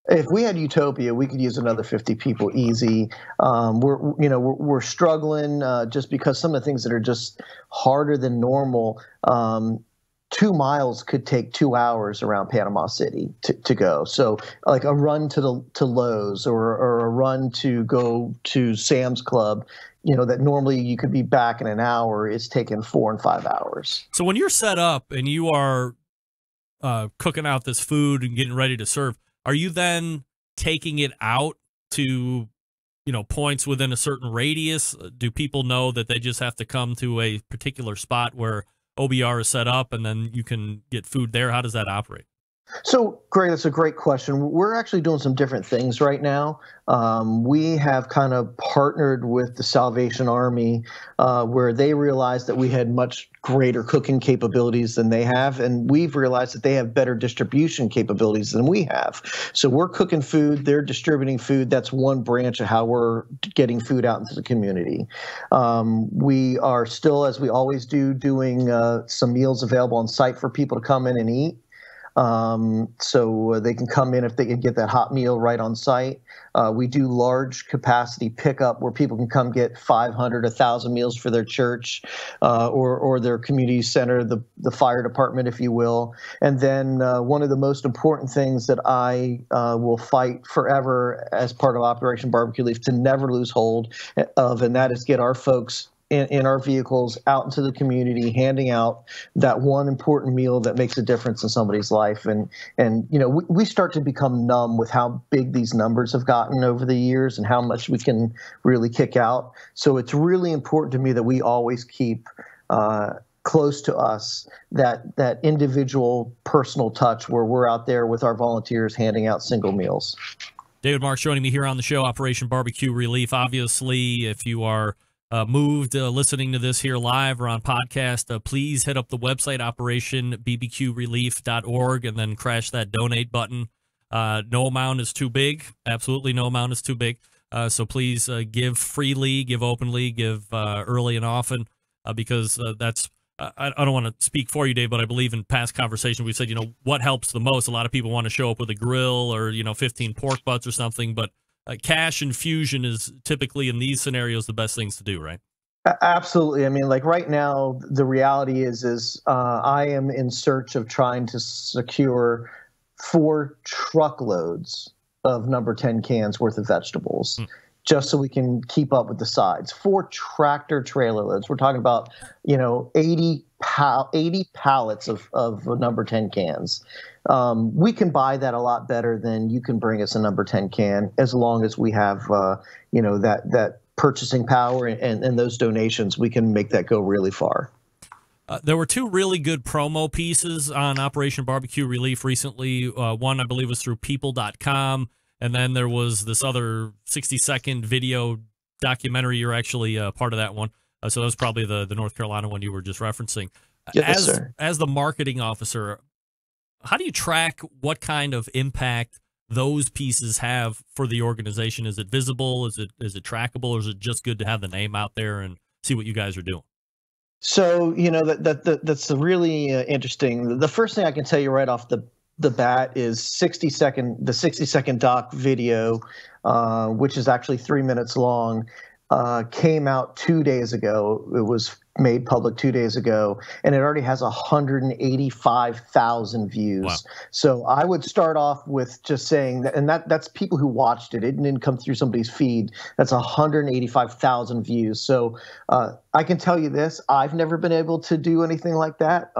If we had Utopia, we could use another 50 people easy. We're struggling just because some of the things that are just harder than normal. 2 miles could take 2 hours around Panama City to go. So like a run to Lowe's or a run to go to Sam's Club, that normally you could be back in an hour, is taking 4 and 5 hours. So when you're set up and you are cooking out this food and getting ready to serve, are you then taking it out to, points within a certain radius? Do people know that they just have to come to a particular spot where OBR is set up and then you can get food there? How does that operate? So, Greg, that's a great question. We're actually doing some different things right now. We have kind of partnered with the Salvation Army, where they realized that we had much greater cooking capabilities than they have, and we've realized that they have better distribution capabilities than we have. So we're cooking food, they're distributing food. That's one branch of how we're getting food out into the community. We are still, as we always do, doing some meals available on site for people to come in and eat. So they can come in if they can get that hot meal right on site. We do large capacity pickup where people can come get 500, 1,000 meals for their church, or their community center, the fire department, if you will. And then one of the most important things that I will fight forever as part of Operation Barbecue Leaf to never lose hold of, and that is get our folks in our vehicles out into the community, handing out that one important meal that makes a difference in somebody's life. And we start to become numb with how big these numbers have gotten over the years and how much we can really kick out. So it's really important to me that we always keep close to us that individual personal touch where we're out there with our volunteers handing out single meals. David Marks joining me here on the show, Operation Barbecue Relief. Obviously, if you are moved listening to this here live or on podcast, please hit up the website, operationbbqrelief.org, and then crash that donate button. No amount is too big. Absolutely no amount is too big. So please give freely, give openly, give early and often, because that's I don't want to speak for you, Dave, but I believe in past conversation we said, what helps the most? A lot of people want to show up with a grill or, 15 pork butts or something, but cash infusion is typically in these scenarios the best things to do, right? Absolutely. I mean, like right now, the reality is I am in search of trying to secure 4 truckloads of number 10 cans worth of vegetables, just so we can keep up with the sides. 4 tractor trailer loads. We're talking about, 80 pallets of number 10 cans. We can buy that a lot better than you can bring us a number 10 can, as long as we have, that purchasing power and those donations. We can make that go really far. There were 2 really good promo pieces on Operation Barbecue Relief recently. One, I believe, was through people.com, and then there was this other 60-second video documentary. You're actually part of that one. So that was probably the North Carolina one you were just referencing. Yes, sir. As the marketing officer, how do you track what kind of impact those pieces have for the organization? Is it visible? Is it trackable? Or is it just good to have the name out there and see what you guys are doing? So, that's really interesting. The first thing I can tell you right off the bat is the 60-second doc video, which is actually 3 minutes long, came out 2 days ago. It was made public 2 days ago, and it already has 185,000 views. Wow. So I would start off with just saying that, and that's people who watched it. It didn't come through somebody's feed. That's 185,000 views. So I can tell you this: I've never been able to do anything like that.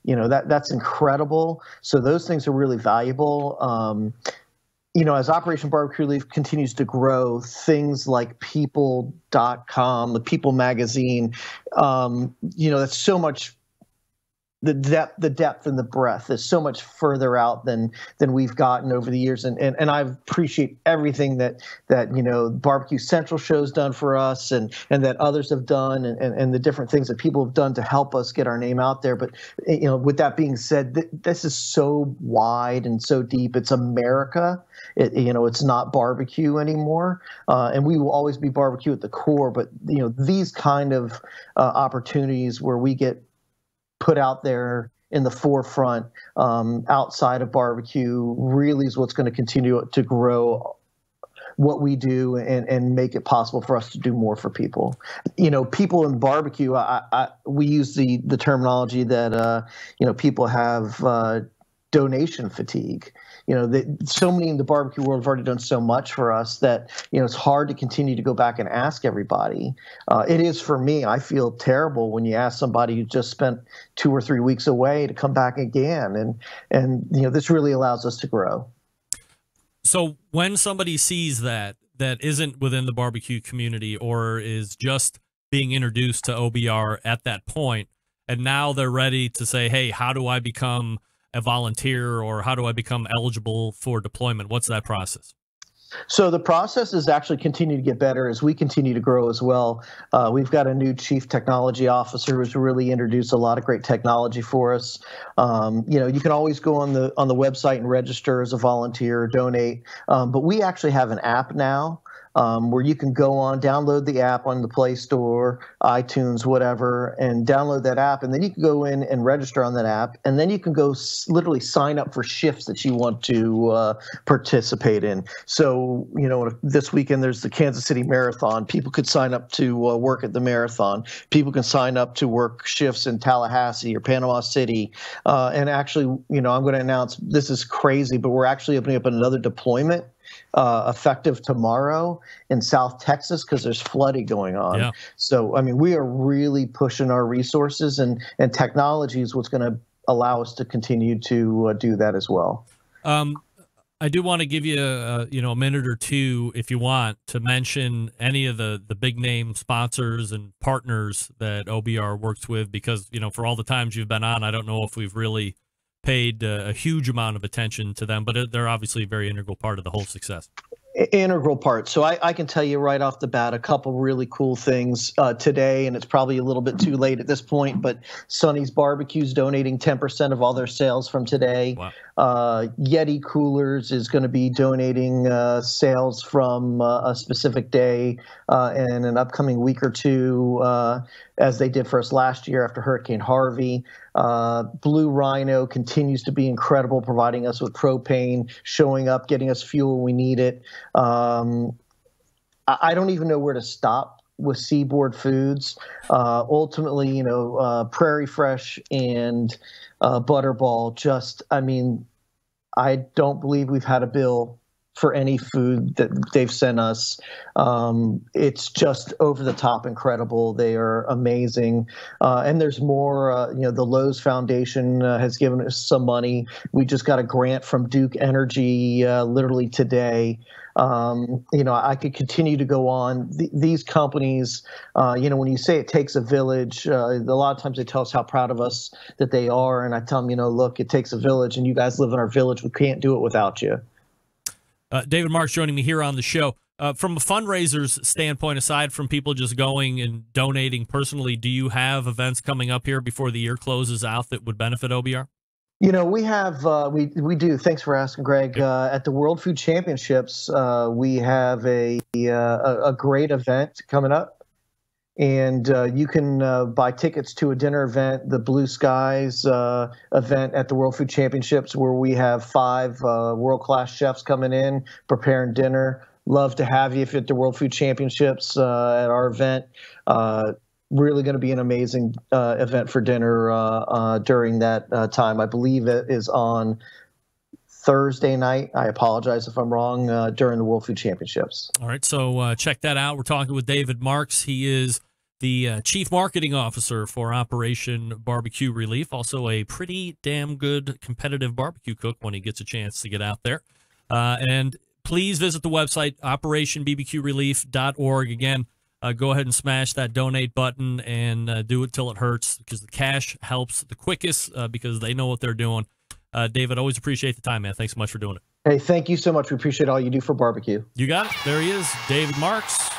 That's incredible. So those things are really valuable. As Operation Barbecue Relief continues to grow, things like people.com, the People magazine, that's so much. The depth and the breadth is so much further out than we've gotten over the years, and I appreciate everything that Barbecue Central show's done for us, and that others have done, and the different things that people have done to help us get our name out there. But with that being said, this is so wide and so deep. It's America. It's not barbecue anymore, and we will always be barbecue at the core. But these kind of opportunities where we get put out there in the forefront outside of barbecue really is what's going to continue to grow what we do and make it possible for us to do more for people. People in barbecue, we use the terminology that people have donation fatigue. So many in the barbecue world have already done so much for us that, it's hard to continue to go back and ask everybody. It is for me. I feel terrible when you ask somebody who just spent 2 or 3 weeks away to come back again. And this really allows us to grow. So when somebody sees that isn't within the barbecue community or is just being introduced to OBR at that point, and now they're ready to say, hey, how do I become a volunteer, or how do I become eligible for deployment? What's that process? So the process is actually continuing to get better as we continue to grow as well. We've got a new chief technology officer who's really introduced a lot of great technology for us. You can always go on the website and register as a volunteer or donate. But we actually have an app now where you can go on, download the app on the Play Store, iTunes, whatever, and download that app. And then you can go in and register on that app. And then you can go literally sign up for shifts that you want to participate in. So, this weekend there's the Kansas City Marathon. People could sign up to work at the marathon. People can sign up to work shifts in Tallahassee or Panama City. And actually, I'm going to announce, this is crazy, but we're actually opening up another deployment effective tomorrow in South Texas because there's flooding going on. Yeah. So, we are really pushing our resources, and technology is what's going to allow us to continue to do that as well. I do want to give you a minute or two, if you want, to mention any of the big name sponsors and partners that OBR works with, because, for all the times you've been on, I don't know if we've really paid a huge amount of attention to them, but they're obviously a very integral part of the whole success. Integral part. So I can tell you right off the bat a couple really cool things today, and it's probably a little bit too late at this point, but Sonny's Barbecue's donating 10% of all their sales from today. Wow. Yeti Coolers is going to be donating sales from a specific day in an upcoming week or two, as they did for us last year after Hurricane Harvey. Blue Rhino continues to be incredible, providing us with propane, showing up, getting us fuel when we need it. I don't even know where to stop with Seaboard Foods. Ultimately, Prairie Fresh and Butterball, I don't believe we've had a bill for any food that they've sent us. It's just over the top incredible. They are amazing. And there's more, the Lowe's Foundation has given us some money. We just got a grant from Duke Energy literally today. I could continue to go on. These companies, when you say it takes a village, a lot of times they tell us how proud of us that they are. And I tell them, look, it takes a village, and you guys live in our village. We can't do it without you. David Marks joining me here on the show. From a fundraiser's standpoint, aside from people just going and donating personally, do you have events coming up here before the year closes out that would benefit OBR? We have, we do. Thanks for asking, Greg. At the World Food Championships, we have a great event coming up. And you can buy tickets to a dinner event, the Blue Skies event at the World Food Championships, where we have 5 world-class chefs coming in, preparing dinner. Love to have you at the World Food Championships at our event. Really going to be an amazing event for dinner during that time. I believe it is on Thursday night. I apologize if I'm wrong, during the World Food Championships. All right, so check that out. We're talking with David Marks. He is the Chief Marketing Officer for Operation BBQ Relief, also a pretty damn good competitive barbecue cook when he gets a chance to get out there. And please visit the website, operationbbqrelief.org. Again, go ahead and smash that donate button and do it till it hurts, because the cash helps the quickest because they know what they're doing. David, always appreciate the time, man. Thanks so much for doing it. Hey, thank you so much. We appreciate all you do for barbecue. You got it. There he is, David Marks.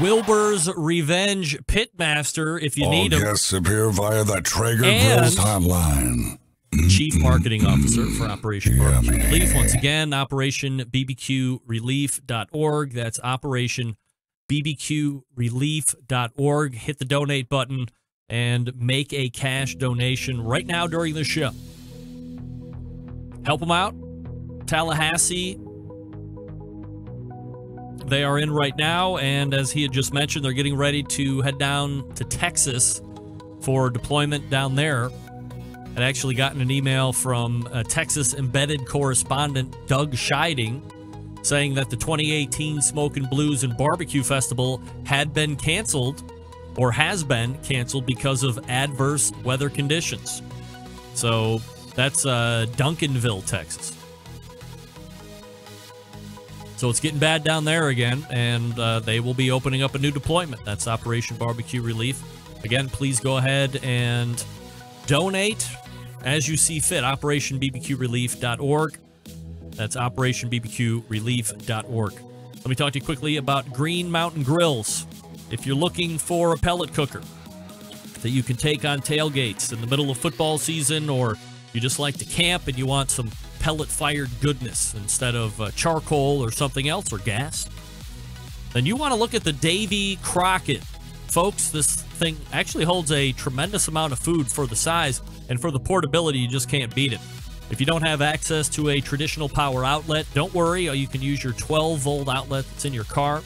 Wilbur's Revenge Pitmaster, if you need him. All guests appear via the Traeger Grills hotline. Chief Marketing Officer for Operation BBQ man. Relief. Once again, operationbbqrelief.org. That's operationbbqrelief.org. Hit the donate button and make a cash donation right now during the show. Help them out. Tallahassee, they are in right now, and as he had just mentioned, they're getting ready to head down to Texas for deployment down there. I'd actually gotten an email from Texas embedded correspondent Doug Scheiding saying that the 2018 Smokin' Blues and Barbecue Festival had been canceled, or has been canceled, because of adverse weather conditions. So that's Duncanville, Texas. So it's getting bad down there again, and they will be opening up a new deployment. That's Operation BBQ Relief. Again, please go ahead and donate as you see fit. OperationBBQRelief.org. That's OperationBBQRelief.org. Let me talk to you quickly about Green Mountain Grills. If you're looking for a pellet cooker that you can take on tailgates in the middle of football season, or you just like to camp and you want some pellet-fired goodness instead of charcoal or something else, or gas, then you want to look at the Davy Crockett. Folks, this thing actually holds a tremendous amount of food for the size, and for the portability, you just can't beat it. If you don't have access to a traditional power outlet, don't worry. You can use your 12-volt outlet that's in your car,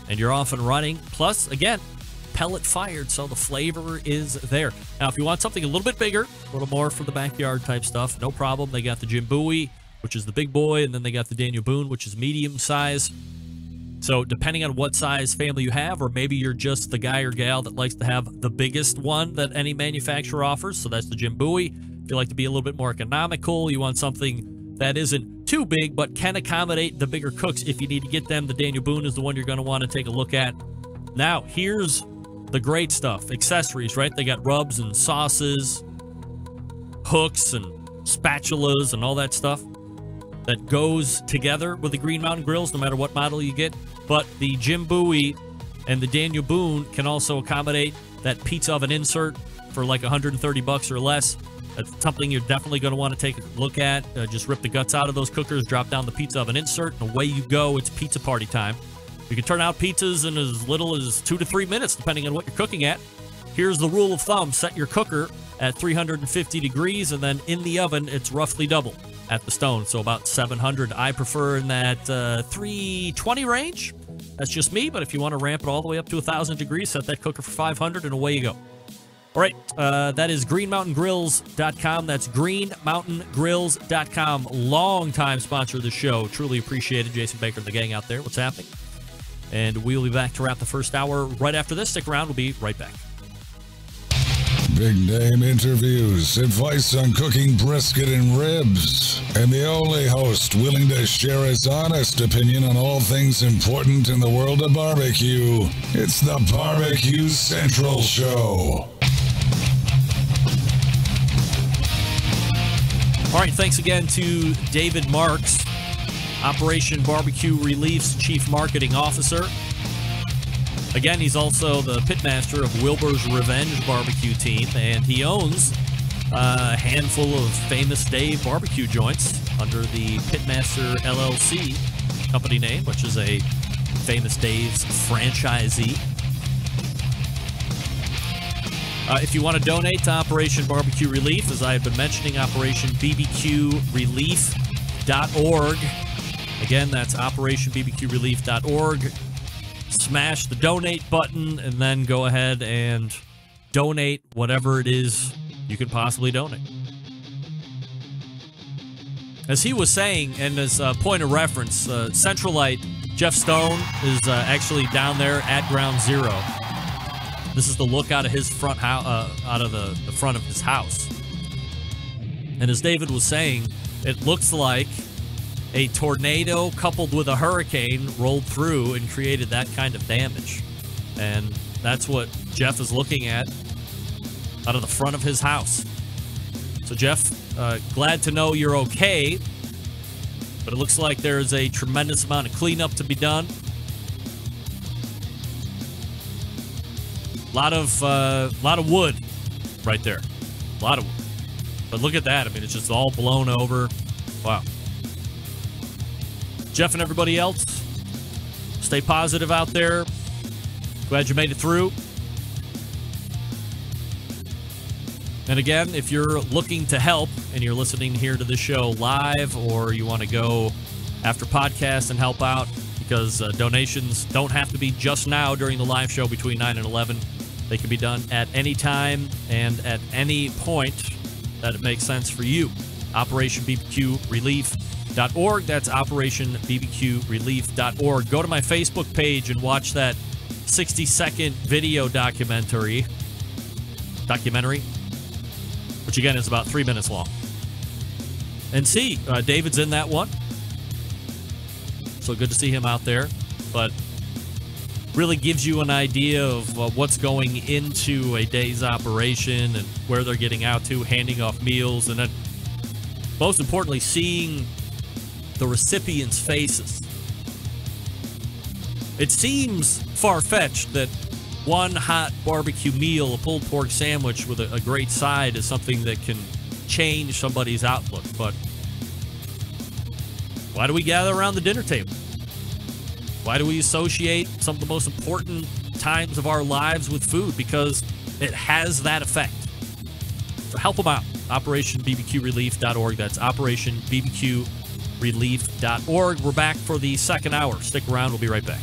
and you're off and running. Plus, again, pellet-fired, so the flavor is there. Now, if you want something a little bit bigger, a little more for the backyard type stuff, no problem. They got the Jim Bowie, which is the big boy, and then they got the Daniel Boone, which is medium size. So depending on what size family you have, or maybe you're just the guy or gal that likes to have the biggest one that any manufacturer offers, so that's the Jim Bowie. If you like to be a little bit more economical, you want something that isn't too big but can accommodate the bigger cooks if you need to get them, the Daniel Boone is the one you're going to want to take a look at. Now, here's the great stuff. Accessories, right? They got rubs and sauces, hooks and spatulas and all that stuff that goes together with the Green Mountain Grills, no matter what model you get. But the Jim Bowie and the Daniel Boone can also accommodate that pizza oven insert for like $130 or less. That's something you're definitely going to want to take a look at. Just rip the guts out of those cookers, drop down the pizza oven insert, and away you go. It's pizza party time. You can turn out pizzas in as little as 2 to 3 minutes, depending on what you're cooking at. Here's the rule of thumb. Set your cooker at 350 degrees, and then in the oven, it's roughly double at the stone, so about 700. I prefer in that 320 range. That's just me, but if you want to ramp it all the way up to 1,000 degrees, set that cooker for 500, and away you go. All right, that is greenmountaingrills.com. That's greenmountaingrills.com. Long-time sponsor of the show. Truly appreciated. Jason Baker and the gang out there. What's happening? And we'll be back to wrap the first hour right after this. Stick around. We'll be right back. Big name interviews, advice on cooking brisket and ribs, and the only host willing to share his honest opinion on all things important in the world of barbecue. It's the Barbecue Central Show. All right, thanks again to David Marks, Operation Barbecue Relief's Chief Marketing Officer. Again, he's also the pitmaster of Wilbur's Revenge Barbecue Team, and he owns a handful of Famous Dave barbecue joints under the Pitmaster LLC company name, which is a Famous Dave's franchisee. If you want to donate to Operation Barbecue Relief, as I have been mentioning, OperationBBQRelief.org. Again, that's OperationBBQRelief.org. Smash the donate button and then go ahead and donate whatever it is you can possibly donate. As he was saying, and as a point of reference, Centralite Jeff Stone is actually down there at Ground Zero. This is the look out of his front out of the front of his house. And as David was saying, it looks like a tornado coupled with a hurricane rolled through and created that kind of damage. And that's what Jeff is looking at out of the front of his house. So Jeff, glad to know you're okay, but it looks like there's a tremendous amount of cleanup to be done. Lot of wood right there. A lot of wood. But look at that. I mean, it's just all blown over. Wow. Jeff and everybody else, stay positive out there. Glad you made it through. And again, if you're looking to help and you're listening here to the show live, or you want to go after podcast and help out, because donations don't have to be just now during the live show between 9 and 11. They can be done at any time and at any point that it makes sense for you. OperationBBQRelief.org. That's OperationBBQRelief.org. Go to my Facebook page and watch that 60-second video documentary, which again is about 3 minutes long. And see, David's in that one. So good to see him out there. But really gives you an idea of what's going into a day's operation and where they're getting out to, handing off meals, and then most importantly, seeing the recipients' faces. It seems far-fetched that one hot barbecue meal, a pulled pork sandwich with a great side, is something that can change somebody's outlook. But why do we gather around the dinner table? Why do we associate some of the most important times of our lives with food? Because it has that effect. So help them out. OperationBBQRelief.org. That's OperationBBQRelief.org. We're back for the second hour. Stick around. We'll be right back.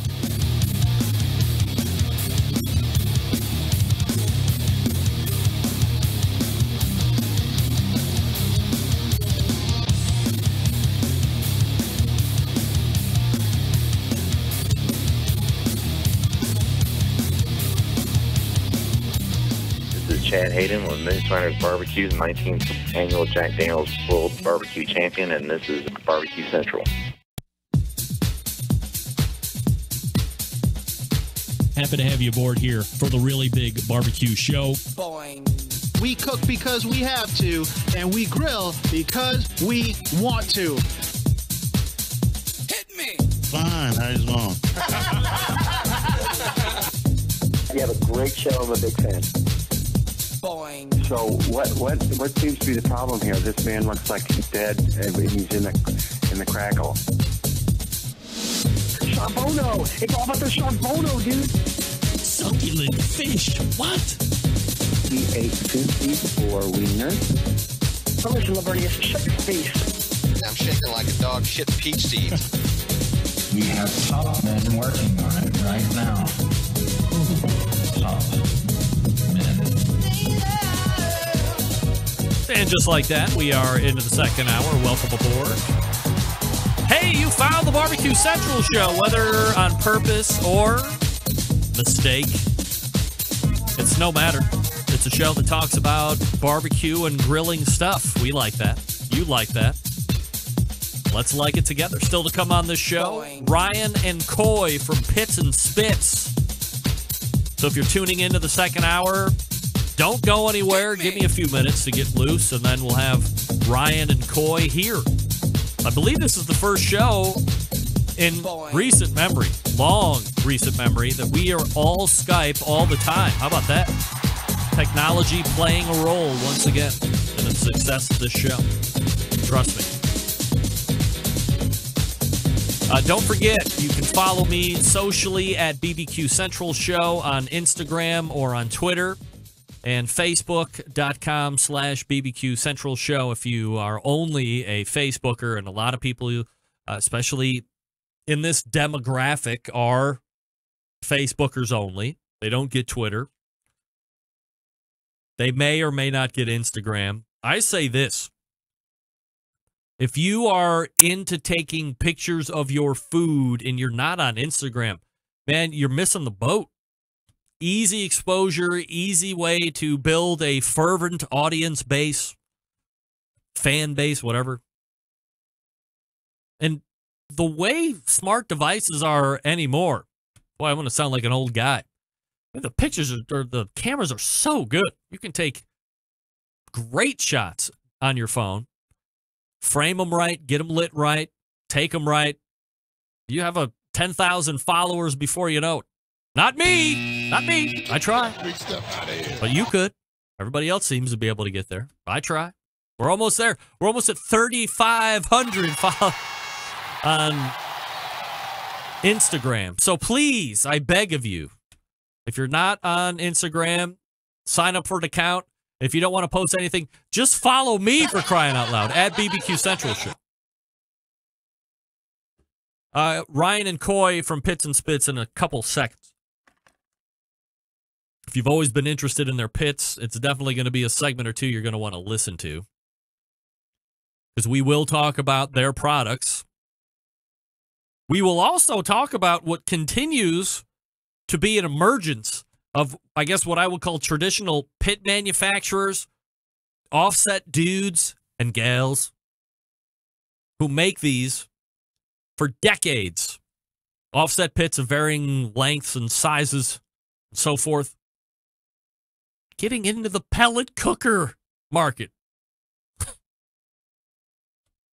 Chad Hayden with Moonshiners Barbecue's 19th annual Jack Daniel's World Barbecue Champion, and this is Barbecue Central. Happy to have you aboard here for the really big barbecue show. Boing. We cook because we have to, and we grill because we want to. Hit me! Fine, how's it going? You have a great show. I'm a big fan. Boing. So what seems to be the problem here? This man looks like he's dead and he's in the crackle. Charbono! It's all about the charbono, dude! Succulent fish. What? He ate 2 feet for wiener. Oh, listen, Lavernius, shut your face. I'm shaking like a dog shit peach seeds. We have top men working on it right now. Top men. And just like that, we are into the second hour. Welcome aboard. Hey, you found the Barbecue Central show, whether on purpose or mistake. It's no matter. It's a show that talks about barbecue and grilling stuff. We like that. You like that. Let's like it together. Still to come on this show, Ryan and Coy from Pits and Spits. So if you're tuning into the second hour, don't go anywhere. Give me a few minutes to get loose, and then we'll have Ryan and Coy here. I believe this is the first show in recent memory, long recent memory, that we are all Skype all the time. How about that? Technology playing a role once again in the success of this show. Trust me. Don't forget, you can follow me socially at BBQ Central Show on Instagram or on Twitter, and Facebook.com/BBQ Central Show if you are only a Facebooker. And a lot of people, especially in this demographic, are Facebookers only. They don't get Twitter. They may or may not get Instagram. I say this. If you are into taking pictures of your food and you're not on Instagram, man, you're missing the boat. Easy exposure, easy way to build a fervent audience base, fan base, whatever. And the way smart devices are anymore, boy, I'm going to sound like an old guy. The pictures or the cameras are so good. You can take great shots on your phone, frame them right, get them lit right, take them right. You have 10,000 followers before you know it. Not me. Not me. I try. But you could. Everybody else seems to be able to get there. I try. We're almost there. We're almost at 3,500 followers on Instagram. So please, I beg of you, if you're not on Instagram, sign up for an account. If you don't want to post anything, just follow me, for crying out loud, at BBQ Central Show. Ryan and Coy from Pits and Spits in a couple seconds. If you've always been interested in their pits, it's definitely going to be a segment or two you're going to want to listen to, because we will talk about their products. We will also talk about what continues to be an emergence of, I guess, what I would call traditional pit manufacturers, offset dudes and gals who make these for decades. Offset pits of varying lengths and sizes and so forth. Getting into the pellet cooker market. Do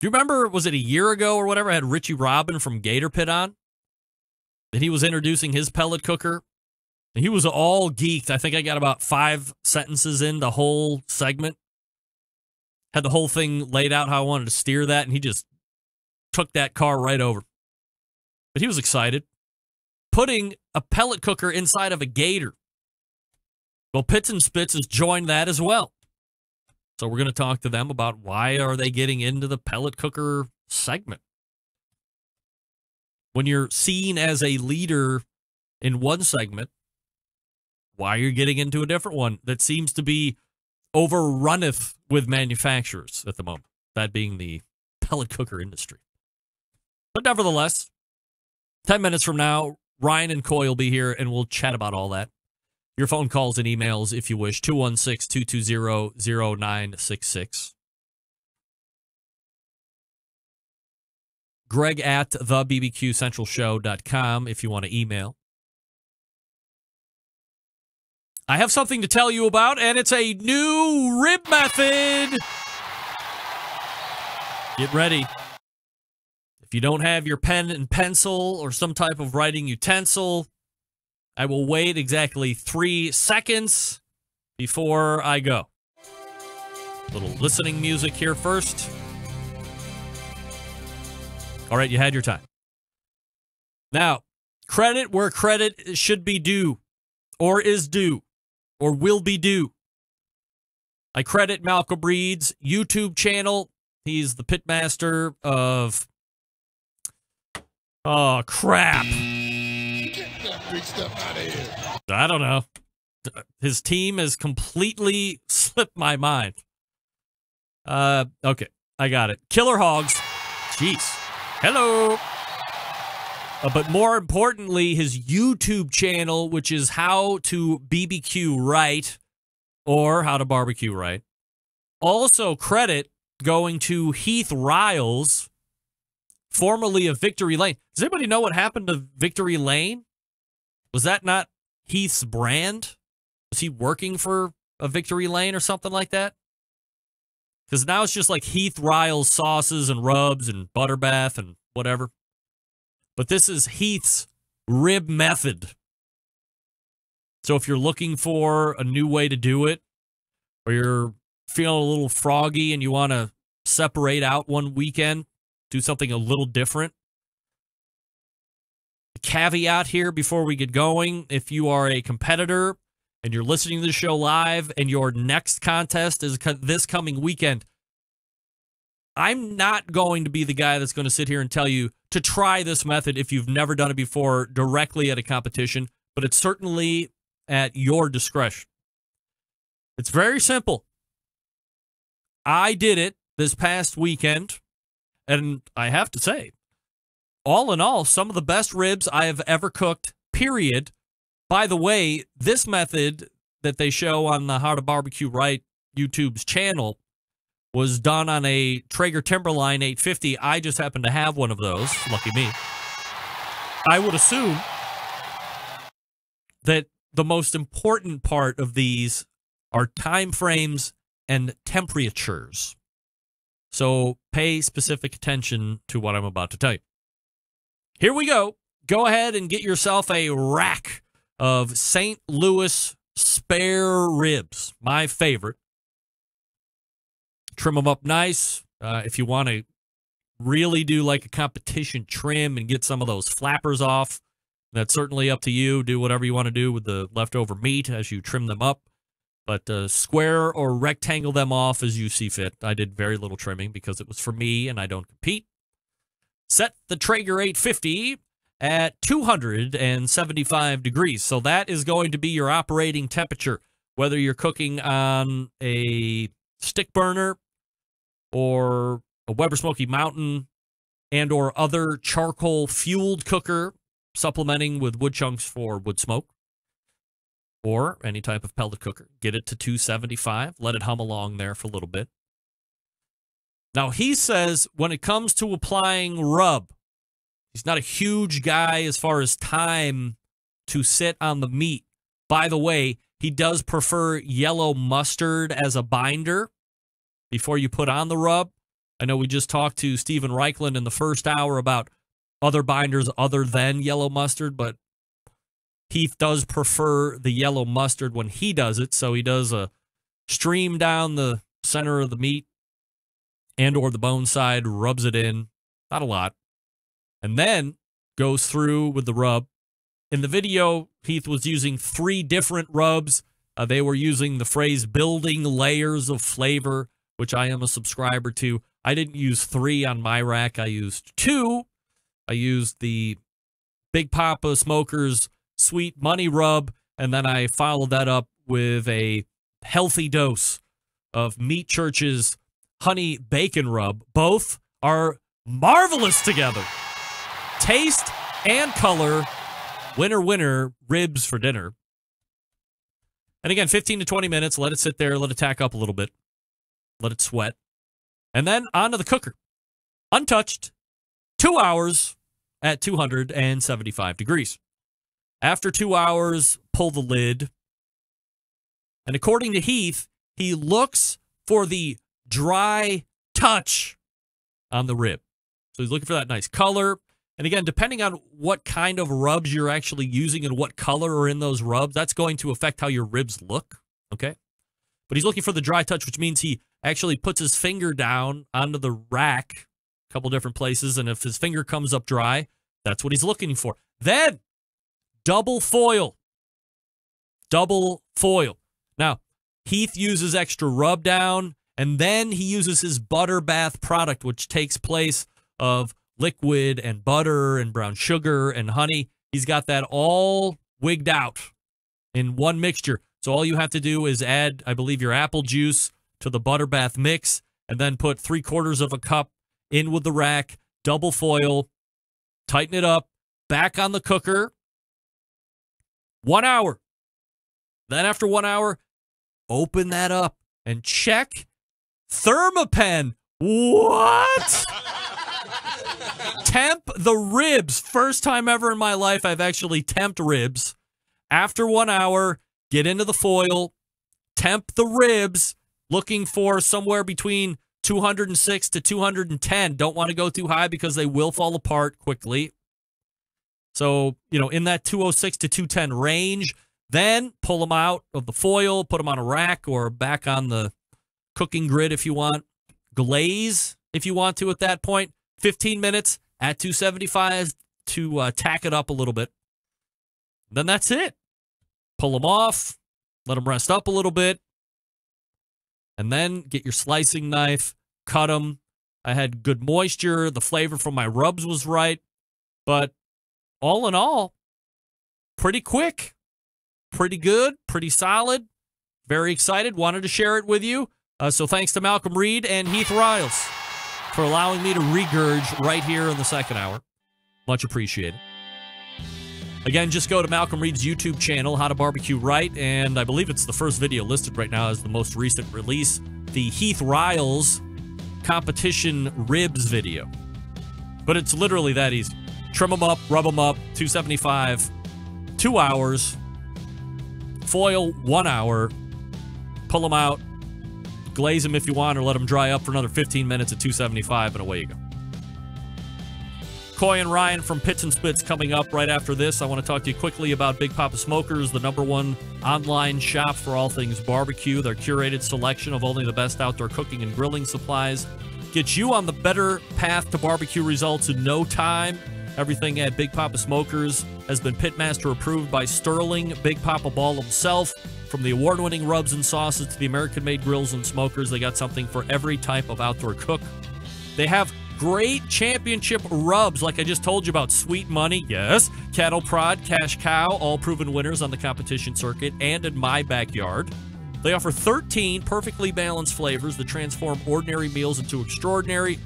you remember, was it a year ago or whatever, I had Richie Robin from Gator Pit on? And he was introducing his pellet cooker. And he was all geeked. I think I got about 5 sentences in the whole segment. Had the whole thing laid out how I wanted to steer that, and he just took that car right over. But he was excited. Putting a pellet cooker inside of a Gator. Well, Pits and Spits has joined that as well. So we're going to talk to them about why are they getting into the pellet cooker segment. When you're seen as a leader in one segment, why you're getting into a different one that seems to be overrunneth with manufacturers at the moment, that being the pellet cooker industry. But nevertheless, 10 minutes from now, Ryan and Coy will be here, and we'll chat about all that. Your phone calls and emails, if you wish, 216-220-0966. Greg at thebbqcentralshow.com if you want to email. I have something to tell you about, and it's a new rib method. Get ready. If you don't have your pen and pencil or some type of writing utensil, I will wait exactly 3 seconds before I go. A little listening music here first. All right, you had your time. Now, credit where credit should be due, or is due, or will be due. I credit Malcolm Reed's YouTube channel. He's the pitmaster of... Oh, crap. Get that big stuff out of here. I don't know. His team has completely slipped my mind. Okay, I got it. Killer Hogs. Jeez. Hello. But more importantly, his YouTube channel, which is How to BBQ Right, or How to Barbecue Right. Also credit going to Heath Riles, formerly of Victory Lane. Does anybody know what happened to Victory Lane? Was that not Heath's brand? Was he working for a Victory Lane or something like that? Because now it's just like Heath Riles sauces and rubs and butter bath and whatever. But this is Heath's rib method. So if you're looking for a new way to do it, or you're feeling a little froggy and you want to separate out one weekend, do something a little different. A caveat here before we get going, if you are a competitor and you're listening to the show live and your next contest is this coming weekend, I'm not going to be the guy that's going to sit here and tell you to try this method if you've never done it before directly at a competition, but it's certainly at your discretion. It's very simple. I did it this past weekend, and I have to say, all in all, some of the best ribs I have ever cooked, period. By the way, this method that they show on the How to Barbecue Right YouTube's channel was done on a Traeger Timberline 850. I just happen to have one of those. Lucky me. I would assume that the most important part of these are time frames and temperatures. So pay specific attention to what I'm about to tell you. Here we go. Go ahead and get yourself a rack of St. Louis spare ribs, my favorite. Trim them up nice. If you want to really do like a competition trim and get some of those flappers off, that's certainly up to you. Do whatever you want to do with the leftover meat as you trim them up. But square or rectangle them off as you see fit. I did very little trimming because it was for me and I don't compete. Set the Traeger 850 at 275 degrees. So that is going to be your operating temperature, whether you're cooking on a stick burner or a Weber Smoky Mountain and or other charcoal fueled cooker, supplementing with wood chunks for wood smoke, or any type of pellet cooker. Get it to 275. Let it hum along there for a little bit. Now, he says when it comes to applying rub, He's not a huge guy as far as time to sit on the meat. By the way, he does prefer yellow mustard as a binder before you put on the rub. I know we just talked to Stephen Reichland in the first hour about other binders other than yellow mustard, but Heath does prefer the yellow mustard when he does it, so he does a stream down the center of the meat and or the bone side, rubs it in, not a lot, and then goes through with the rub. In the video, Heath was using 3 different rubs. They were using the phrase building layers of flavor, which I am a subscriber to. I didn't use 3 on my rack. I used 2. I used the Big Papa Smokers Sweet Money Rub, and then I followed that up with a healthy dose of Meat Church's Honey Bacon Rub. Both are marvelous together. Taste and color. Winner, winner, ribs for dinner. And again, 15 to 20 minutes. Let it sit there. Let it tack up a little bit. Let it sweat. And then onto the cooker. Untouched. 2 hours at 275 degrees. After 2 hours, pull the lid. And according to Heath, he looks for the dry touch on the rib. So he's looking for that nice color. And again, depending on what kind of rubs you're actually using and what color are in those rubs, that's going to affect how your ribs look, okay? But he's looking for the dry touch, which means he actually puts his finger down onto the rack, a couple different places, and if his finger comes up dry, that's what he's looking for. Then, double foil. Double foil. Now, Heath uses extra rub down, and then he uses his butter bath product, which takes place of liquid and butter and brown sugar and honey. He's got that all wigged out in one mixture. So all you have to do is add, I believe, your apple juice to the butter bath mix and then put 3/4 of a cup in with the rack, double foil, tighten it up, back on the cooker, 1 hour. Then after 1 hour, open that up and check Thermapen. What? Temp the ribs. First time ever in my life I've actually temped ribs. After 1 hour, get into the foil, temp the ribs, looking for somewhere between 206 to 210. Don't want to go too high because they will fall apart quickly. So, in that 206 to 210 range, then pull them out of the foil, put them on a rack or back on the cooking grid if you want. Glaze if you want to at that point. 15 minutes at 275 to tack it up a little bit. Then that's it. Pull them off, let them rest up a little bit, and then get your slicing knife, cut them. I had good moisture. The flavor from my rubs was right. But all in all, pretty quick, pretty good, pretty solid. Very excited. Wanted to share it with you. So thanks to Malcolm Reed and Heath Riles for allowing me to regurge right here in the second hour. Much appreciated. Again, just go to Malcolm Reed's YouTube channel, How to Barbecue Right, and I believe it's the first video listed right now as the most recent release, the Heath Riles competition ribs video. But it's literally that easy. Trim them up, rub them up, 275, 2 hours, foil 1 hour, pull them out, glaze them if you want, or let them dry up for another 15 minutes at 275, and away you go. Coy and Ryan from Pits and Spits coming up right after this. I want to talk to you quickly about Big Papa Smokers, the #1 online shop for all things barbecue. Their curated selection of only the best outdoor cooking and grilling supplies gets you on the better path to barbecue results in no time. Everything at Big Papa Smokers has been Pitmaster approved by Sterling Big Papa Ball himself. From the award-winning rubs and sauces to the American-made grills and smokers, they got something for every type of outdoor cook. They have great championship rubs, like I just told you about. Sweet Money, yes. Cattle Prod, Cash Cow, all proven winners on the competition circuit and in my backyard. They offer 13 perfectly balanced flavors that transform ordinary meals into extraordinary.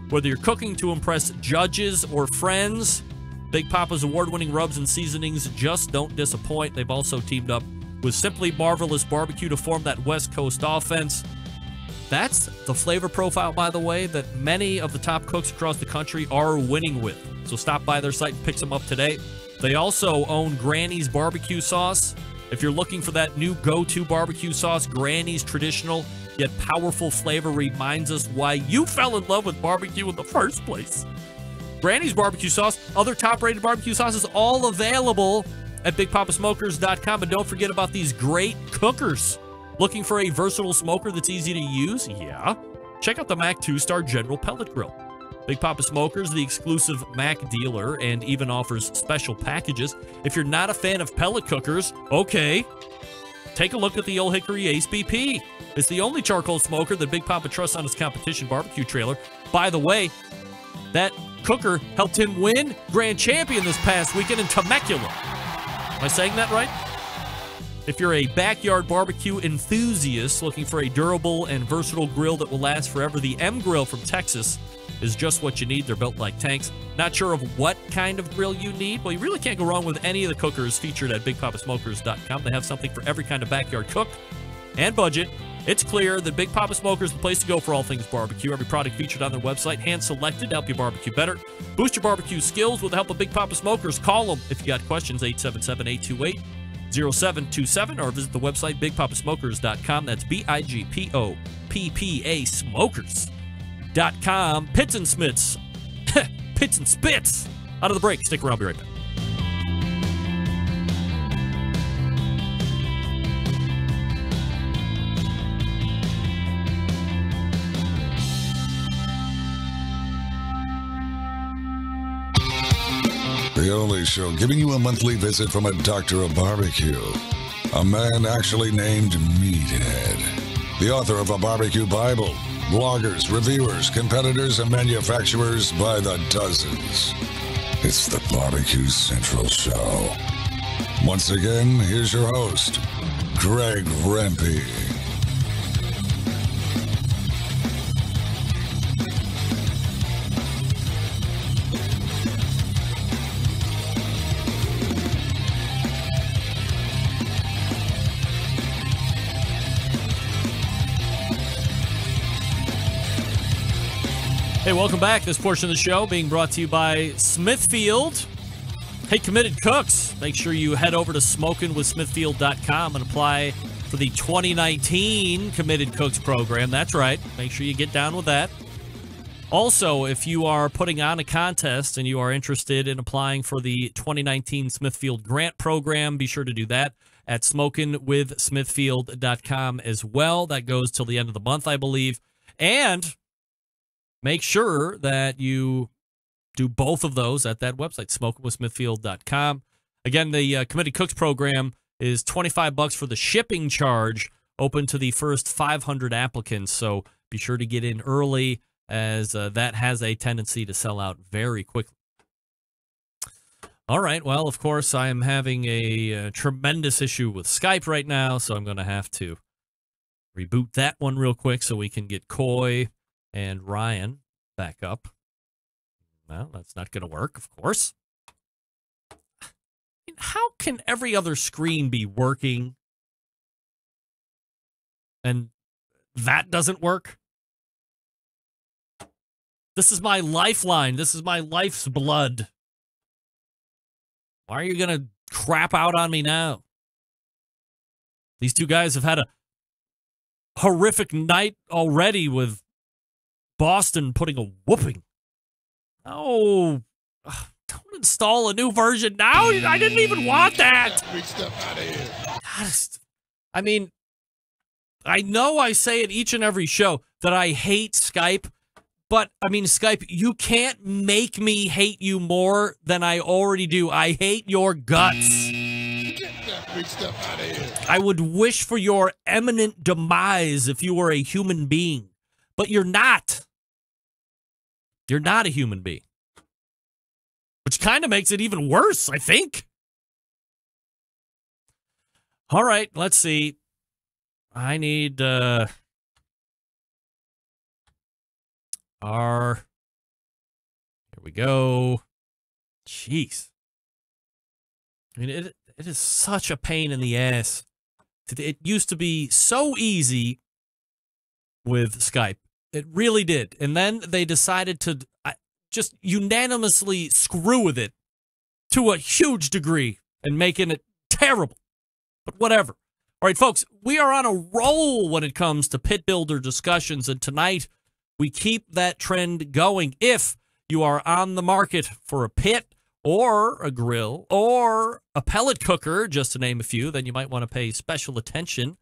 Whether you're cooking to impress judges or friends, Big Papa's award-winning rubs and seasonings just don't disappoint. They've also teamed up with Simply Marvelous Barbecue to form that West Coast offense. That's the flavor profile, by the way, that many of the top cooks across the country are winning with. So stop by their site and pick some up today. They also own Granny's barbecue sauce. If you're looking for that new go-to barbecue sauce, Granny's traditional yet powerful flavor reminds us why you fell in love with barbecue in the first place. Granny's barbecue sauce, other top-rated barbecue sauces, all available at BigPapaSmokers.com. And don't forget about these great cookers. Looking for a versatile smoker that's easy to use? Yeah. Check out the Mac 2-Star General Pellet Grill. Big Papa Smokers, the exclusive Mac dealer, and even offers special packages. If you're not a fan of pellet cookers, okay, take a look at the Old Hickory Ace BP. It's the only charcoal smoker that Big Papa trusts on his competition barbecue trailer. By the way, that cooker helped him win Grand Champion this past weekend in Temecula. Am I saying that right? If you're a backyard barbecue enthusiast looking for a durable and versatile grill that will last forever, the M Grill from Texas is just what you need. They're built like tanks. Not sure of what kind of grill you need? Well, you really can't go wrong with any of the cookers featured at BigPapaSmokers.com. They have something for every kind of backyard cook and budget. It's clear that Big Papa Smokers is the place to go for all things barbecue. Every product featured on their website, hand-selected to help you barbecue better. Boost your barbecue skills with the help of Big Papa Smokers. Call them if you got questions, 877-828-0727, or visit the website, BigPapaSmokers.com. That's BIGPOPPA Smokers.com. Pits and Smits. Pits and Spits. Out of the break. Stick around. Be right back. The only show giving you a monthly visit from a doctor of barbecue. A man actually named Meathead. The author of a barbecue Bible. Bloggers, reviewers, competitors, and manufacturers by the dozens. It's the Barbecue Central Show. Once again, here's your host, Greg Rempe. Hey, welcome back. This portion of the show being brought to you by Smithfield. Hey, committed cooks, make sure you head over to smokingwithsmithfield.com and apply for the 2019 Committed Cooks program. That's right. Make sure you get down with that. Also, if you are putting on a contest and you are interested in applying for the 2019 Smithfield Grant Program, be sure to do that at smokingwithsmithfield.com as well. That goes till the end of the month, I believe. And make sure that you do both of those at that website, smokingwithsmithfield.com. Again, the Committed Cooks program is $25 for the shipping charge, open to the first 500 applicants. So be sure to get in early, as that has a tendency to sell out very quickly. All right. Well, of course, I am having a tremendous issue with Skype right now, so I'm going to have to reboot that one real quick so we can get Coy and Ryan back up. Well, that's not going to work, of course. How can every other screen be working and that doesn't work? This is my lifeline. This is my life's blood. Why are you going to crap out on me now? These two guys have had a horrific night already with Boston putting a whooping. Oh, don't install a new version now. I didn't even want that. Big stuff out of here. I mean, I know I say it each and every show that I hate Skype, but I mean, Skype, you can't make me hate you more than I already do. I hate your guts. Get that big stuff out of here. I would wish for your imminent demise if you were a human being, but you're not. You're not a human being, which kind of makes it even worse, I think. All right, let's see. I need here we go. Jeez. I mean, it is such a pain in the ass. It used to be so easy with Skype. It really did. And then they decided to just unanimously screw with it to a huge degree and making it terrible. But whatever. All right, folks, we are on a roll when it comes to pit builder discussions, and tonight we keep that trend going. If you are on the market for a pit or a grill or a pellet cooker, just to name a few, then you might want to pay special attention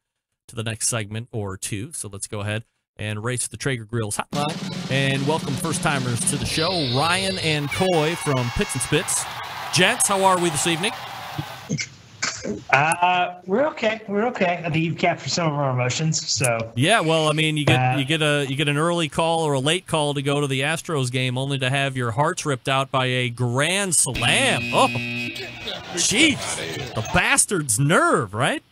to the next segment or two. So let's go ahead and race the Traeger Grills hotline and welcome first-timers to the show, Ryan and Coy from Pits and Spits. Gents, how are we this evening? We're okay. We're okay. I think you've captured some of our emotions. So yeah, well, I mean, you get an early call or a late call to go to the Astros game, only to have your hearts ripped out by a grand slam. Oh, jeez, the bastard's nerve, right?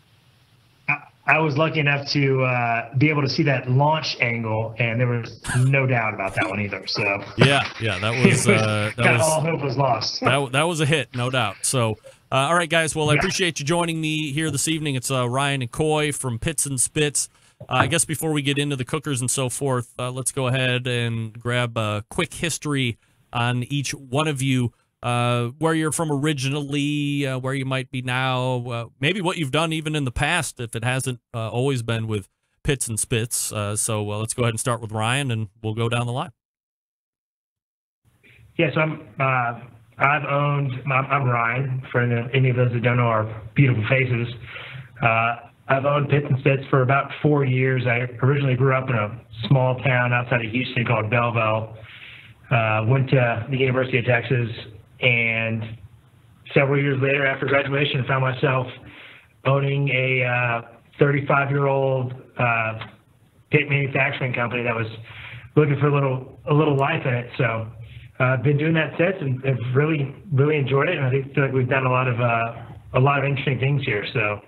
I was lucky enough to be able to see that launch angle, and there was no doubt about that one either. So yeah, that was all hope was lost. That was a hit, no doubt. So. All right, guys. Well, I appreciate you joining me here this evening. It's Ryan and Coy from Pits and Spits. I guess before we get into the cookers and so forth, let's go ahead and grab a quick history on each one of you, where you're from originally, where you might be now, maybe what you've done even in the past, if it hasn't always been with Pits and Spits. So let's go ahead and start with Ryan, and we'll go down the line. Yeah, so I'm Ryan, for any of those that don't know our beautiful faces. I've owned Pits and Spits for about 4 years. I originally grew up in a small town outside of Houston called Belleville. Went to the University of Texas, and several years later after graduation, I found myself owning a 35-year-old pit manufacturing company that was looking for a little life in it. So I've been doing that since, and have really, really enjoyed it. And I feel like we've done a lot of interesting things here. So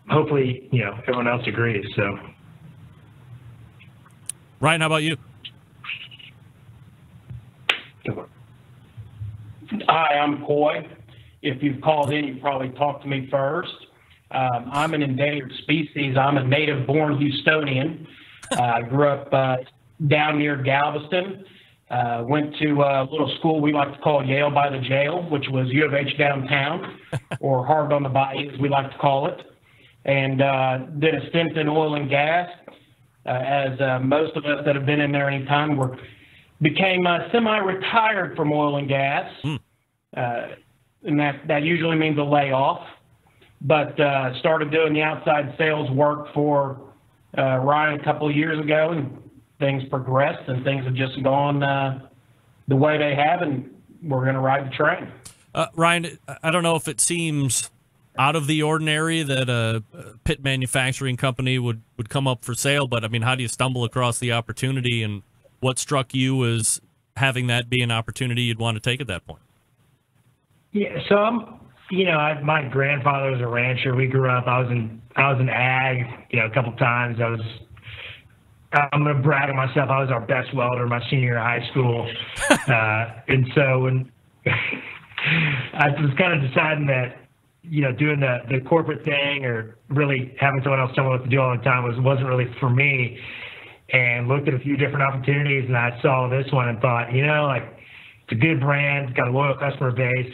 hopefully, everyone else agrees. So, Ryan, how about you? Hi, I'm Coy. If you've called in, you probably talked to me first. I'm an endangered species. I'm a native-born Houstonian. I grew up down near Galveston. Went to a little school we like to call Yale by the Jail, which was U of H downtown, or Harvard on the Bayou, as we like to call it, and did a stint in oil and gas. As most of us that have been in there any time became semi-retired from oil and gas, and that usually means a layoff. But started doing the outside sales work for Ryan a couple of years ago, and things progressed, and things have just gone the way they have, and we're going to ride the train. Ryan, I don't know if it seems out of the ordinary that a pit manufacturing company would come up for sale, but I mean, how do you stumble across the opportunity, and what struck you as having that be an opportunity you'd want to take at that point? Yeah, so my grandfather was a rancher. We grew up. I was in ag, a couple times. I'm going to brag on myself. I was our best welder my senior year of high school. And so when I was kind of deciding that, doing the corporate thing or really having someone else tell me what to do all the time wasn't really for me, and looked at a few different opportunities, and I saw this one and thought, it's a good brand, got a loyal customer base,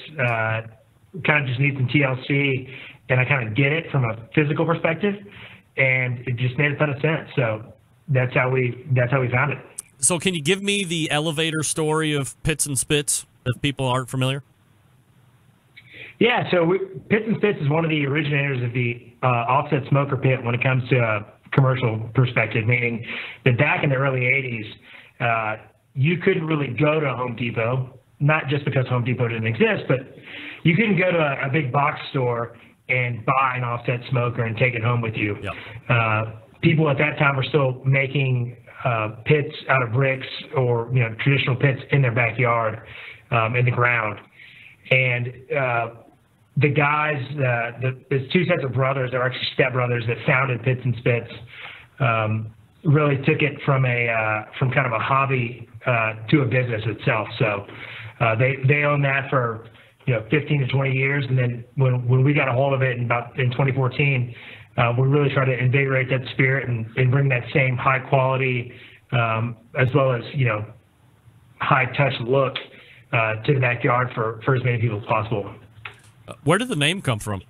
kind of just needs some TLC, and I kind of get it from a physical perspective, and it just made a ton of sense. So that's how we found it. So can you give me the elevator story of Pits and Spits if people aren't familiar? Yeah, so Pits and Spits is one of the originators of the offset smoker pit when it comes to a commercial perspective, meaning that back in the early 80s, you couldn't really go to Home Depot, not just because Home Depot didn't exist, but you couldn't go to a big box store and buy an offset smoker and take it home with you. Yep. People at that time were still making pits out of bricks or traditional pits in their backyard, in the ground. And the guys, there's two sets of brothers, they're actually stepbrothers, that founded Pits and Spits. Really took it from kind of a hobby to a business itself. So they owned that for 15 to 20 years, and then when we got a hold of it in 2014. we really try to invigorate that spirit and bring that same high quality as well as, high touch look to the backyard for as many people as possible. Where did the name come from?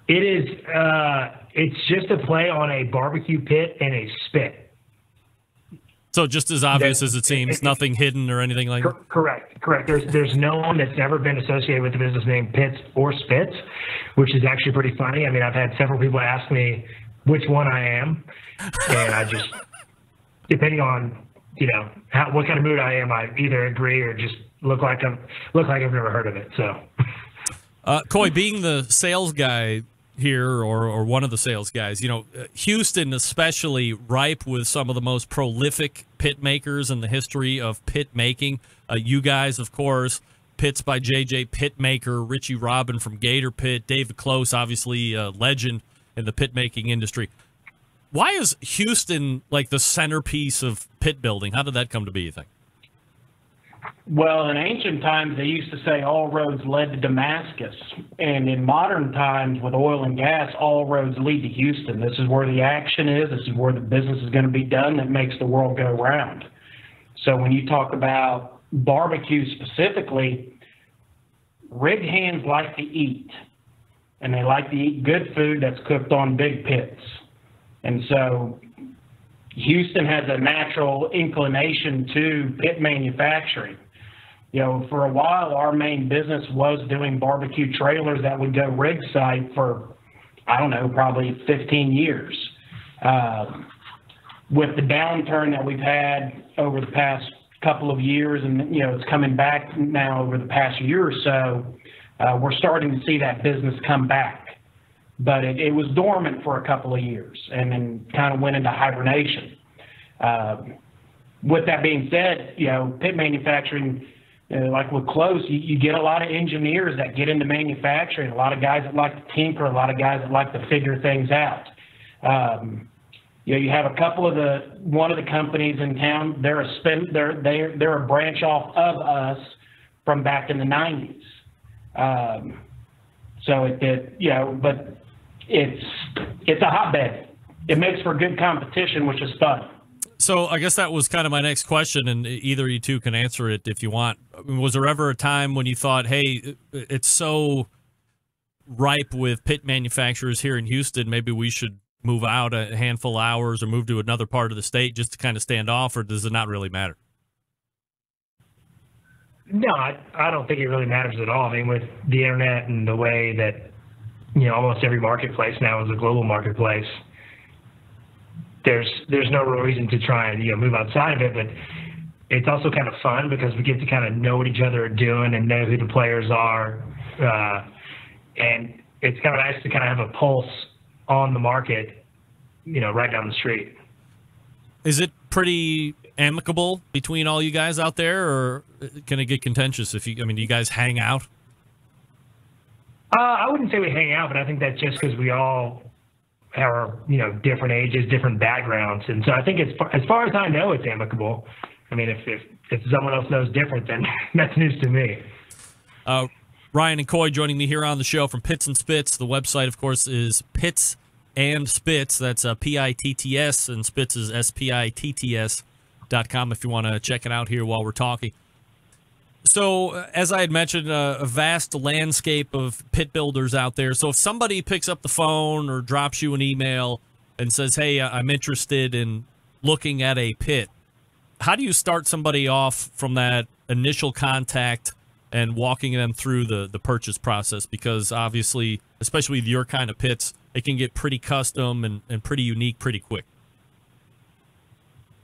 It is, it's just a play on a barbecue pit and a spit. So just as obvious as it seems, nothing hidden or anything like that? Correct. There's no one that's ever been associated with the business name Pits or Spits, which is actually pretty funny. I mean, I've had several people ask me which one I am, and I just, depending on, what kind of mood I am, I either agree or just look like I've never heard of it. So, Coy, being the sales guy here, or one of the sales guys, Houston especially ripe with some of the most prolific pit makers in the history of pit making. You guys, of course, pits by JJ Pitmaker, Richie Robin from Gator Pit, David Close, obviously a legend in the pit making industry. Why is Houston like the centerpiece of pit building? How did that come to be, you think? Well, in ancient times, they used to say all roads led to Damascus. And in modern times, with oil and gas, all roads lead to Houston. This is where the action is. This is where the business is going to be done that makes the world go round. So when you talk about barbecue specifically, rig hands like to eat. And they like to eat good food that's cooked on big pits. And so Houston has a natural inclination to pit manufacturing. For a while, our main business was doing barbecue trailers that would go rig site for, I don't know, probably 15 years. With the downturn that we've had over the past couple of years, and it's coming back now over the past year or so, we're starting to see that business come back. But it was dormant for a couple of years and then kind of went into hibernation. With that being said, pit manufacturing, like with Close, you get a lot of engineers that get into manufacturing, a lot of guys that like to tinker, a lot of guys that like to figure things out. You have a couple of one of the companies in town, they're a branch off of us from back in the 90s. But it's a hotbed. It makes for good competition, which is fun. So I guess that was kind of my next question, and either you two can answer it if you want. Was there ever a time when you thought, hey, it's so ripe with pit manufacturers here in Houston, maybe we should move out a handful of hours or move to another part of the state just to kind of stand off, or does it not really matter? No, I don't think it really matters at all. I mean, with the internet and the way that, almost every marketplace now is a global marketplace, there's no real reason to try and move outside of it. But it's also kind of fun because we get to kind of know what each other are doing and know who the players are, and it's kind of nice to kind of have a pulse on the market, right down the street. Is it pretty amicable between all you guys out there, or can it get contentious? Do you guys hang out? I wouldn't say we hang out, but I think that's just because we all are, different ages, different backgrounds. And so I think as far as I know, it's amicable. I mean, if someone else knows different, then that's news to me. Ryan and Coy joining me here on the show from Pits and Spits. The website, of course, is Pits and Spits. That's Pitts, and Spits is SPITTS.com if you want to check it out here while we're talking. So, as I had mentioned, a vast landscape of pit builders out there. So if somebody picks up the phone or drops you an email and says, hey, I'm interested in looking at a pit, how do you start somebody off from that initial contact and walking them through the purchase process? Because obviously, especially with your kind of pits, it can get pretty custom and pretty unique pretty quick.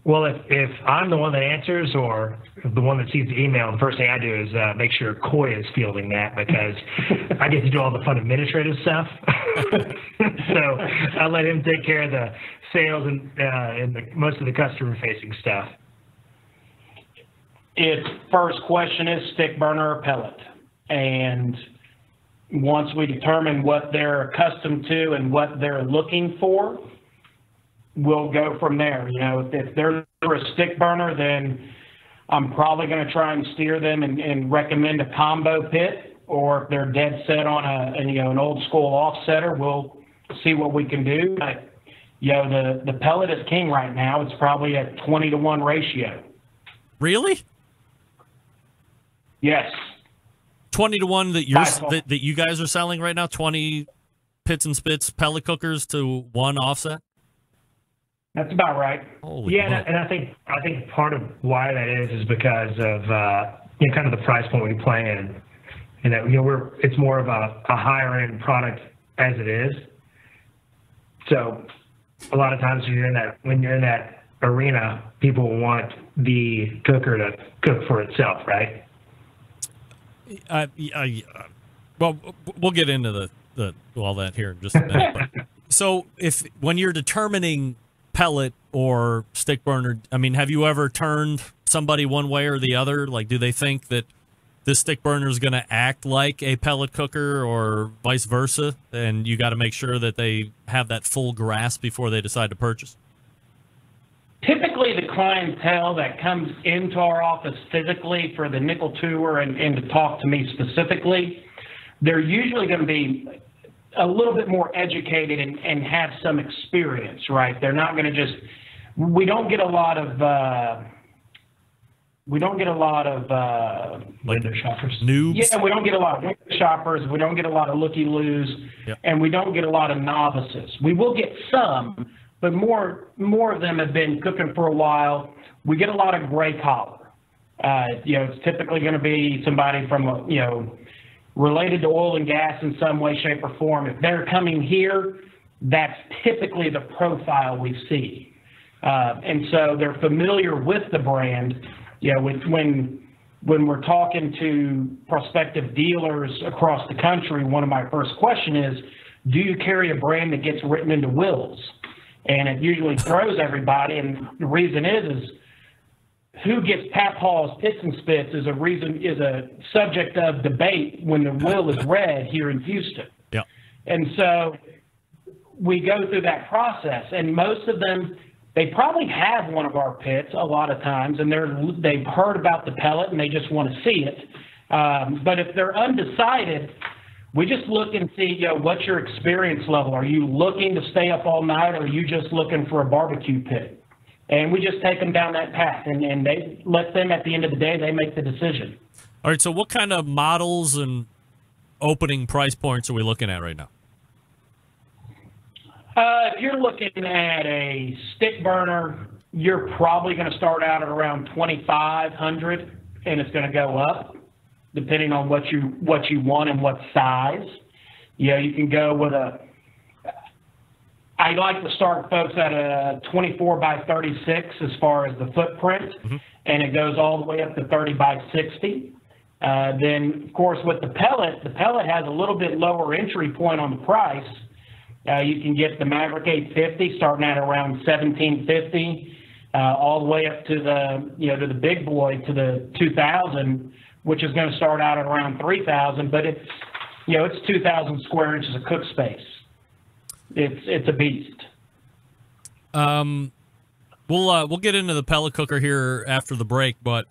Well, if I'm the one that answers or the one that sees the email, the first thing I do is make sure Coy is fielding that, because I get to do all the fun administrative stuff. So I let him take care of the sales and most of the customer-facing stuff. Its first question is stick burner or pellet. And once we determine what they're accustomed to and what they're looking for, we'll go from there. If they're a stick burner, then I'm probably going to try and steer them and recommend a combo pit, or if they're dead set on an old school offsetter, we'll see what we can do. But the pellet is king right now. It's probably a 20-to-1 ratio. Really? Yes. 20-to-1 that you guys are selling right now. 20 pits and spits pellet cookers to 1 offset. That's about right. Holy and I think part of why that is because of kind of the price point we play in, and that it's more of a higher end product as it is. So a lot of times when you're in that arena, people want the cooker to cook for itself, right? Well, we'll get into all that here in just a minute. So when you're determining pellet or stick burner, I mean, have you ever turned somebody one way or the other? Like, do they think that this stick burner is going to act like a pellet cooker or vice versa? And you got to make sure that they have that full grasp before they decide to purchase. Typically, the clientele that comes into our office physically for the nickel tour and to talk to me specifically, they're usually going to be a little bit more educated and have some experience, right? They're not going to we don't get a lot of window shoppers. Noobs? Yeah, we don't get a lot of window shoppers. We don't get a lot of looky-loos, and we don't get a lot of novices. We will get some, but more of them have been cooking for a while. We get a lot of gray collar. It's typically going to be somebody from related to oil and gas in some way, shape, or form. If they're coming here, that's typically the profile we see. And so they're familiar with the brand. When we're talking to prospective dealers across the country, one of my first questions is, do you carry a brand that gets written into wills? And it usually throws everybody. And the reason is who gets Pap Hall's pits and spits is a subject of debate when the will is read here in Houston. Yeah. And so we go through that process, and most of them, they probably have one of our pits a lot of times, and they've heard about the pellet and they just want to see it. But if they're undecided, we just look and see, what's your experience level? Are you looking to stay up all night, or are you just looking for a barbecue pit? And we just take them down that path, and they let them, at the end of the day, they make the decision. All right, so what kind of models and opening price points are we looking at right now? If you're looking at a stick burner, you're probably going to start out at around $2,500, and it's going to go up depending on what you want and what size. You can go with I like to start folks at a 24 by 36 as far as the footprint, and it goes all the way up to 30 by 60. Then, of course, with the pellet has a little bit lower entry point on the price. You can get the Maverick 850 starting at around $1,750, all the way up to the big boy, to the 2000, which is going to start out at around $3,000. But it's 2,000 square inches of cook space. It's a beast. We'll get into the pellet cooker here after the break, but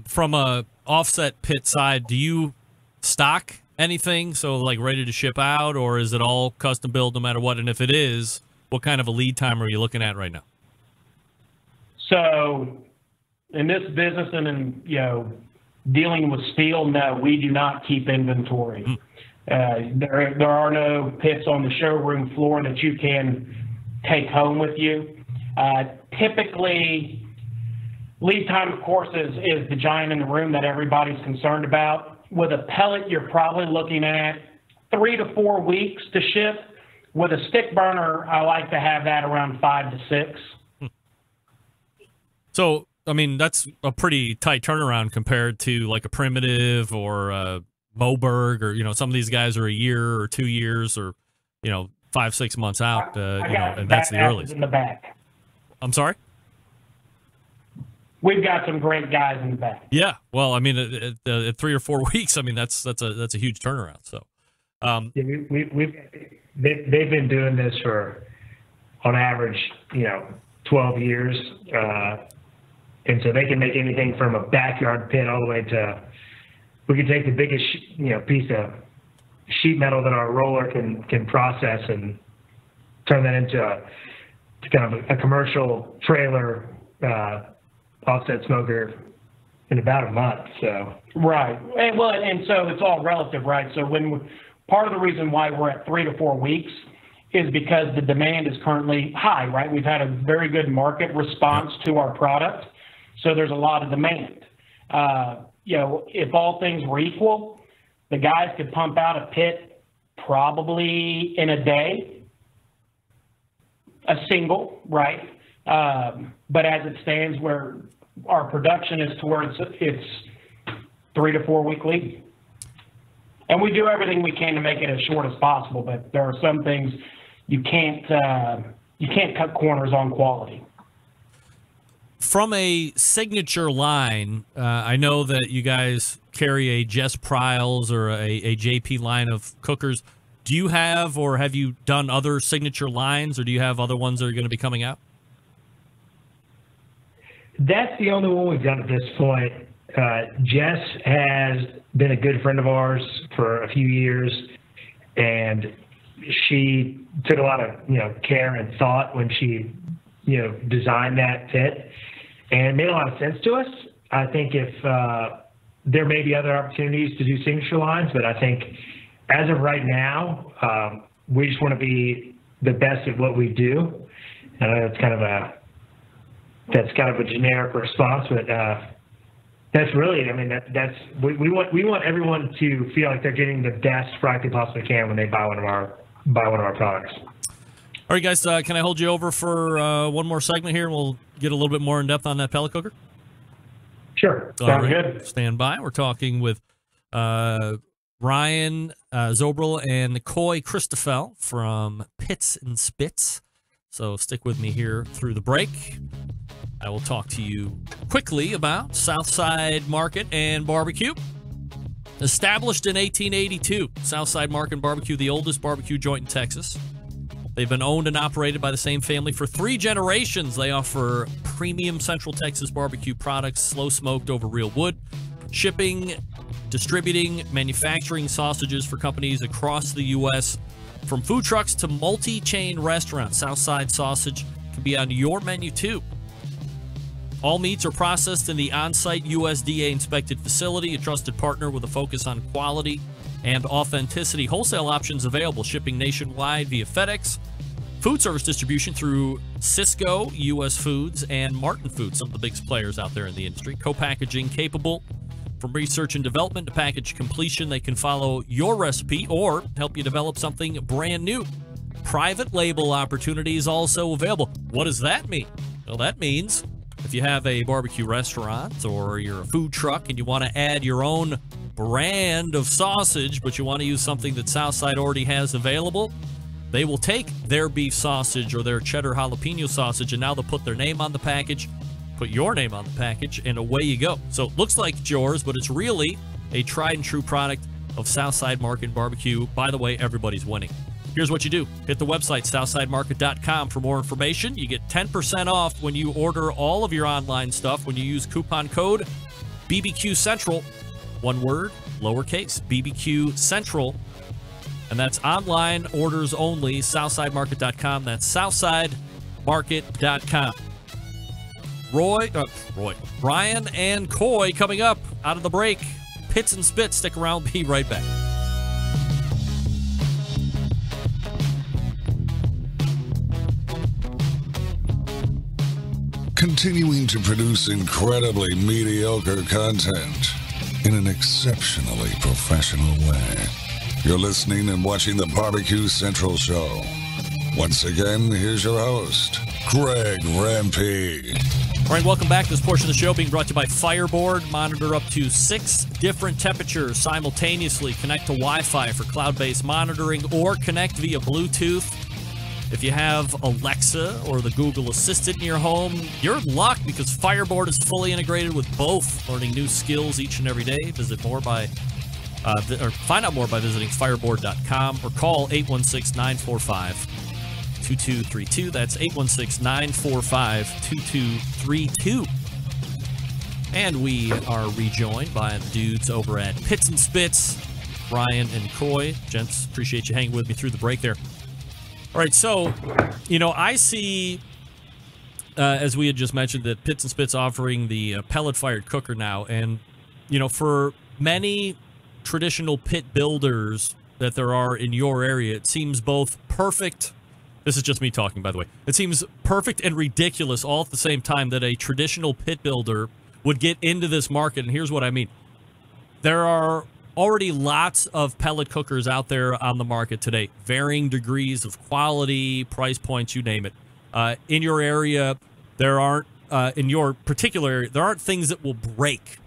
from a offset pit side, do you stock anything like ready to ship out, or is it all custom built no matter what? And if it is, what kind of a lead time are you looking at right now? So in this business and in dealing with steel, no, we do not keep inventory. There are no pits on the showroom floor that you can take home with you. Typically, lead time, of course, is the giant in the room that everybody's concerned about. With a pellet, you're probably looking at 3 to 4 weeks to ship. With a stick burner, I like to have that around 5 to 6. So, I mean, that's a pretty tight turnaround compared to like a Primitive or a Moberg, or some of these guys are a year or 2 years or 5-6 months out. And that's the earliest. In the back. I'm sorry. We've got some great guys in the back. Yeah, well, I mean, at 3 or 4 weeks, I mean that's a huge turnaround. So, they've been doing this for, on average, 12 years, and so they can make anything from a backyard pit all the way to we can take the biggest, piece of sheet metal that our roller can process and turn that into kind of a commercial trailer offset smoker in about a month. So right, and so it's all relative, right? So part of the reason why we're at 3 to 4 weeks is because the demand is currently high, right? We've had a very good market response to our product, so there's a lot of demand. If all things were equal, the guys could pump out a pit probably in a day, a single, right? But as it stands, where our production is towards its 3 to 4 week lead. And we do everything we can to make it as short as possible, but there are some things you can't cut corners on quality. From a signature line, I know that you guys carry a Jess Pryles or a JP line of cookers. Do you have, or have you done other signature lines, or do you have other ones that are going to be coming out? That's the only one we've done at this point. Jess has been a good friend of ours for a few years, and she took a lot of care and thought when she designed that pit, and it made a lot of sense to us. I think if there may be other opportunities to do signature lines, but I think as of right now, we just want to be the best at what we do. I know that's kind of a generic response, but that's really, we want everyone to feel like they're getting the best product they possibly can when they buy one of our products. All right, guys, can I hold you over for one more segment here, and we'll get a little bit more in depth on that pellet cooker? Sure. Sounds good. Stand by. We're talking with Ryan Zobrel and Coy Christoffel from Pits and Spits. So stick with me here through the break. I will talk to you quickly about Southside Market and Barbecue. Established in 1882, Southside Market and Barbecue, the oldest barbecue joint in Texas. They've been owned and operated by the same family for 3 generations. They offer premium Central Texas barbecue products, slow smoked over real wood, shipping, distributing, manufacturing sausages for companies across the U.S. From food trucks to multi-chain restaurants, Southside Sausage can be on your menu too. All meats are processed in the on-site USDA-inspected facility, a trusted partner with a focus on quality and authenticity. Wholesale options available, shipping nationwide via FedEx. Food service distribution through Cisco, U.S. Foods, and Martin Foods, some of the biggest players out there in the industry. Co-packaging capable. From research and development to package completion, they can follow your recipe or help you develop something brand new. Private label opportunities also available. What does that mean? Well, that means if you have a barbecue restaurant or you're a food truck and you want to add your own brand of sausage, but you want to use something that Southside already has available, they will take their beef sausage or their cheddar jalapeno sausage, and now they'll put their name on the package, put your name on the package, and away you go. So it looks like it's yours, but it's really a tried and true product of Southside Market Barbecue. By the way, everybody's winning. Here's what you do. Hit the website, southsidemarket.com, for more information. You get 10% off when you order all of your online stuff when you use coupon code BBQ Central. One word, lowercase, BBQ Central. And that's online orders only, southsidemarket.com. That's southsidemarket.com. Ryan and Coy coming up out of the break. Pits and Spits. Stick around. Be right back. Continuing to produce incredibly mediocre content in an exceptionally professional way. You're listening and watching the Barbecue Central Show. Once again, here's your host, Greg Rampey. All right, welcome back. This portion of the show being brought to you by Fireboard. Monitor up to 6 different temperatures simultaneously. Connect to Wi-Fi for cloud-based monitoring or connect via Bluetooth. If you have Alexa or the Google Assistant in your home, you're in luck because Fireboard is fully integrated with both, learning new skills each and every day. Find out more by visiting fireboard.com or call 816-945-2232. That's 816-945-2232. And we are rejoined by the dudes over at Pits and Spits, Ryan and Coy. Gents, appreciate you hanging with me through the break there. All right, so, I see, as we had just mentioned, that Pits and Spits offering the pellet-fired cooker now. And, for many traditional pit builders that there are in your area, it seems both perfect. This is just me talking, by the way. It seems perfect and ridiculous all at the same time that a traditional pit builder would get into this market. And here's what I mean. There are already lots of pellet cookers out there on the market today, varying degrees of quality, price points, you name it. In your area, there aren't, in your particular area, there aren't things that will break.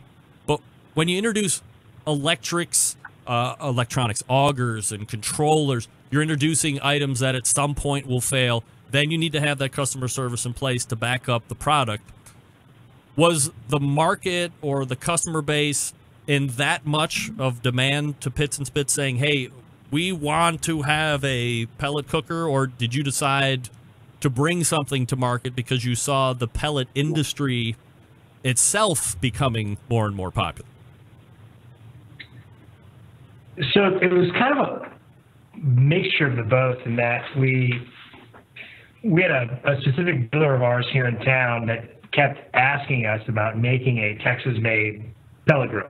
But when you introduce electronics, augers and controllers, you're introducing items that at some point will fail. Then you need to have that customer service in place to back up the product. Was the market or the customer base in that much of demand to Pits and Spits saying, hey, we want to have a pellet cooker, or did you decide to bring something to market because you saw the pellet industry itself becoming more and more popular? So it was kind of a mixture of the both, in that we had a specific builder of ours here in town that kept asking us about making a Texas-made pellet grill.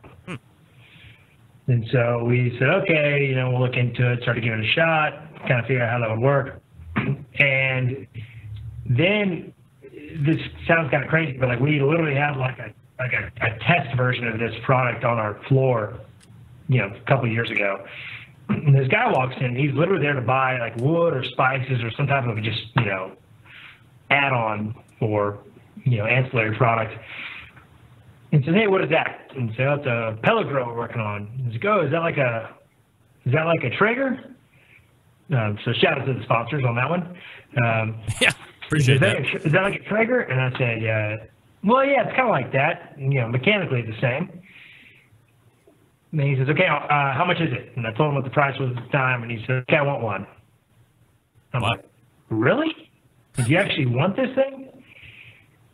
And so we said, okay, we'll look into it, started giving it a shot, kind of figure out how that would work. And then, this sounds kind of crazy, but like we literally had like a test version of this product on our floor, a couple of years ago. And this guy walks in, he's literally there to buy like wood or spices or some type of just, add-on or, ancillary product. And says, hey, what is that? And say, oh, it's a pellet grill we're working on. And says, is that like a Traeger? So shout out to the sponsors on that one. Yeah, appreciate that. Is that like a Traeger? And I said, well, yeah, it's kind of like that. And, mechanically the same. And then he says, okay, how much is it? And I told him what the price was at the time, and he said, okay, I want one. I'm like, really? Did you actually want this thing?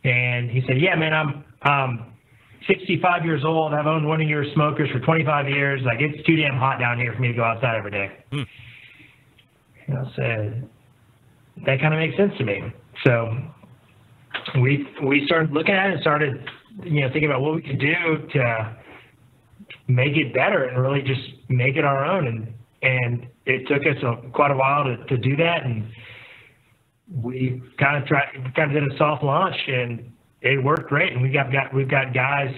And he said, yeah, man, I'm 65 years old. I've owned one of your smokers for 25 years. Like, it's too damn hot down here for me to go outside every day. And I said, that kind of makes sense to me. So we started looking at it and started, thinking about what we could do to make it better and really just make it our own. And it took us quite a while to do that. And we kind of did a soft launch, and it worked great. And we've got guys,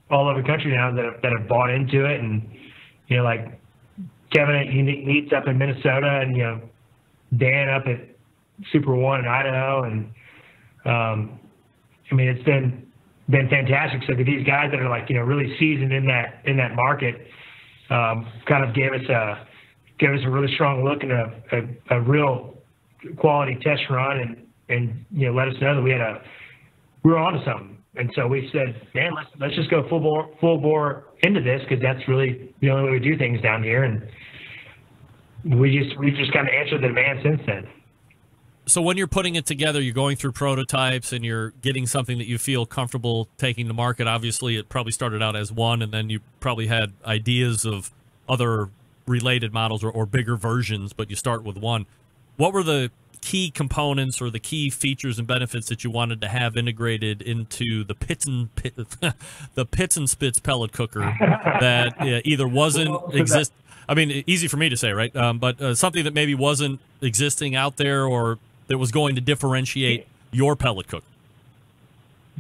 all over the country now that have bought into it. And, like Kevin at Unique Meats up in Minnesota, and, Dan up at Super One in Idaho. And, it's been fantastic. So these guys that are like, really seasoned in that market, kind of gave us a really strong look and a real quality test run, and let us know that we were onto something. And so we said, man, let's just go full bore into this, because that's really the only way we do things down here. And we've just kind of answered the demand since then. So when you're putting it together, you're going through prototypes and you're getting something that you feel comfortable taking to market. Obviously, it probably started out as one, and then you probably had ideas of other related models or bigger versions, but you start with one. What were the key components or the key features and benefits that you wanted to have integrated into the Pits and Spits pellet cooker that either wasn't easy for me to say, right? But something that maybe wasn't existing out there, or that was going to differentiate your pellet cooker?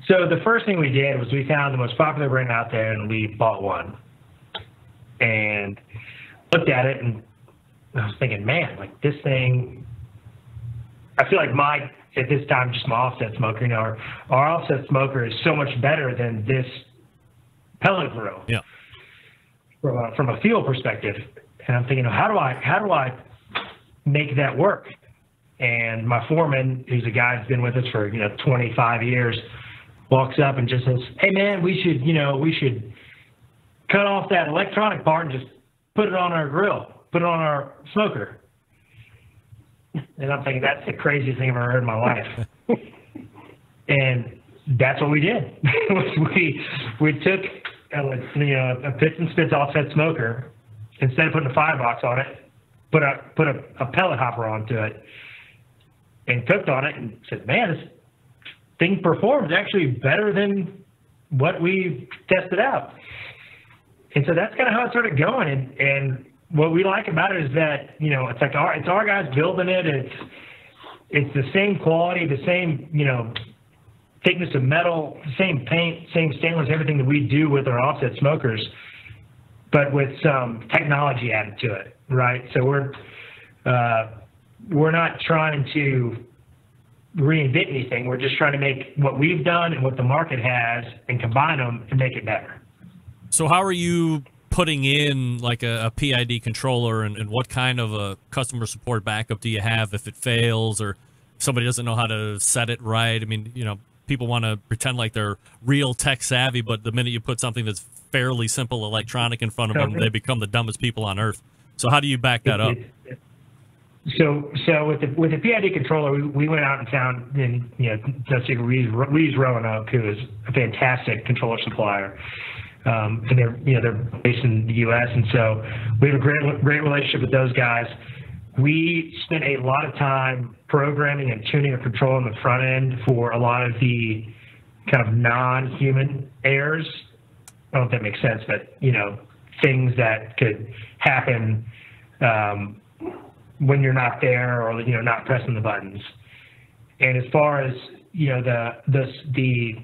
So the first thing we did was we found the most popular brand out there, and we bought one. And looked at it, and I was thinking, man, like this thing, I feel like at this time, just my offset smoker, our offset smoker is so much better than this pellet grill. Yeah. From a feel perspective. And I'm thinking, how do I make that work? And my foreman, who's a guy who's been with us for 25 years, walks up and just says, hey man, we should cut off that electronic part and just put it on our grill, put it on our smoker. And I'm thinking, that's the craziest thing I've ever heard in my life. And that's what we did. we took a Pits and Spits offset smoker, instead of putting a firebox on it, put a pellet hopper onto it and cooked on it and said, man, this thing performs actually better than what we tested out. And so that's kind of how it started going. And what we like about it is that, it's like it's our guys building it. It's the same quality, the same, thickness of metal, same paint, same stainless, everything that we do with our offset smokers, but with some technology added to it, right? So we're not trying to reinvent anything. We're just trying to make what we've done and what the market has and combine them and make it better. So how are you putting in like a PID controller, and what kind of a customer support backup do you have if it fails or somebody doesn't know how to set it right? I mean, people want to pretend like they're real tech savvy, but the minute you put something that's fairly simple electronic in front of them, they become the dumbest people on earth. So how do you back that up? So with the PID controller, we went out and found, we use Roanoke, who is a fantastic controller supplier. And they're based in the U.S. And so we have a great relationship with those guys. We spent a lot of time programming and tuning a controller on the front end for a lot of the kind of non-human errors. I don't know if that makes sense, but things that could happen when you're not there or not pressing the buttons. And as far as the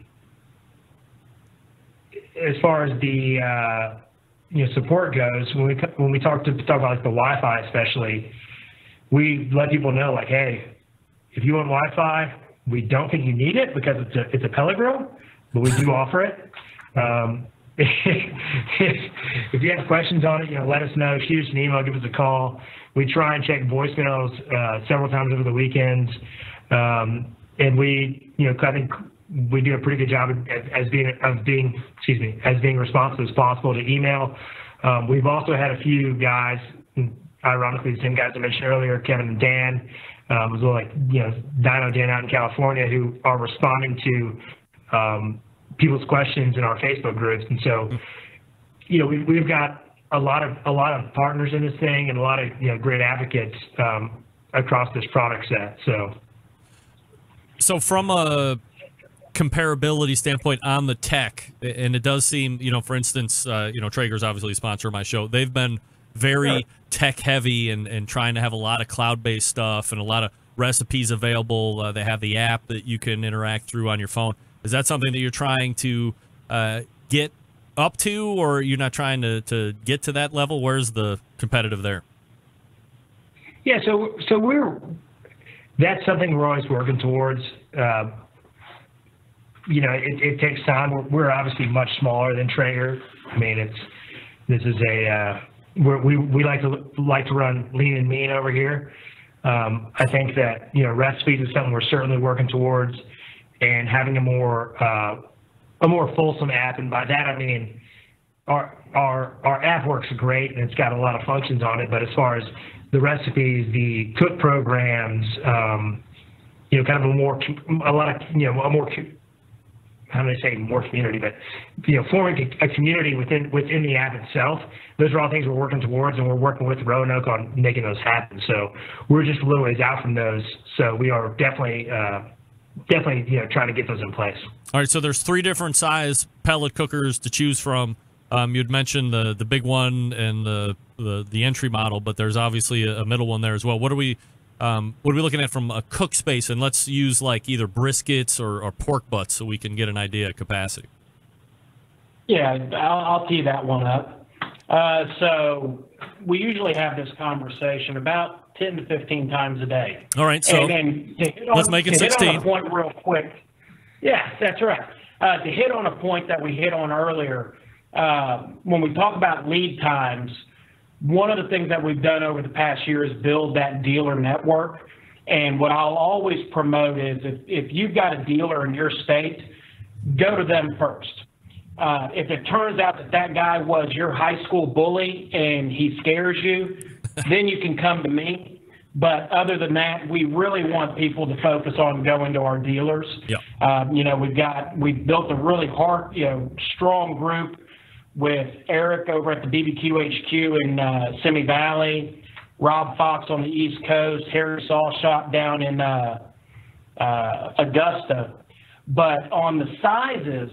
support goes, when we talk about like the Wi-Fi especially, we let people know like, hey, if you want Wi-Fi, we don't think you need it because it's a pellet grill, but we do offer it. If you have questions on it, let us know. Shoot us an email, give us a call. We try and check voicemails several times over the weekends, and we, I think we do a pretty good job as being responsive as possible to email. We've also had a few guys, ironically the same guys I mentioned earlier, Kevin and Dan, as well, like Dino Dan out in California, who are responding to people's questions in our Facebook groups. And so, we've got a lot of partners in this thing and a lot of great advocates across this product set. So from a comparability standpoint on the tech, and it does seem, for instance, Traeger's obviously a sponsor of my show. They've been very tech heavy and trying to have a lot of cloud-based stuff and a lot of recipes available. They have the app that you can interact through on your phone. Is that something that you're trying to get up to, or you're not trying to get to that level? Where's the competitive there? Yeah, so that's something we're always working towards. It takes time. We're obviously much smaller than Traeger. I mean, we like to run lean and mean over here. I think that recipes is something we're certainly working towards, and having a more fulsome app. And by that I mean our app works great and it's got a lot of functions on it. But as far as the recipes, the cook programs, kind of a more how do I say more community, but forming a community within the app itself. Those are all things we're working towards, and we're working with Roanoke on making those happen. So we're just a little ways out from those. So we are definitely trying to get those in place. All right, so there's 3 different size pellet cookers to choose from. You'd mentioned the big one and the entry model, but there's obviously a middle one there as well. What are we looking at from a cook space? And let's use like either briskets or pork butts so we can get an idea of capacity. Yeah, I'll tee that one up. So we usually have this conversation about 10 to 15 times a day. All right, so let's make it 16. To hit on a point real quick. Yeah, that's right. To hit on a point that we hit on earlier, when we talk about lead times, one of the things that we've done over the past year is build that dealer network. And what I'll always promote is if you've got a dealer in your state, go to them first. If it turns out that guy was your high school bully and he scares you, then you can come to me. But other than that, we really want people to focus on going to our dealers. Yeah. You know, we've built a really strong group with Eric over at the BBQ HQ in Simi Valley, Rob Fox on the East Coast, Harry Sawshot down in Augusta. But on the sizes,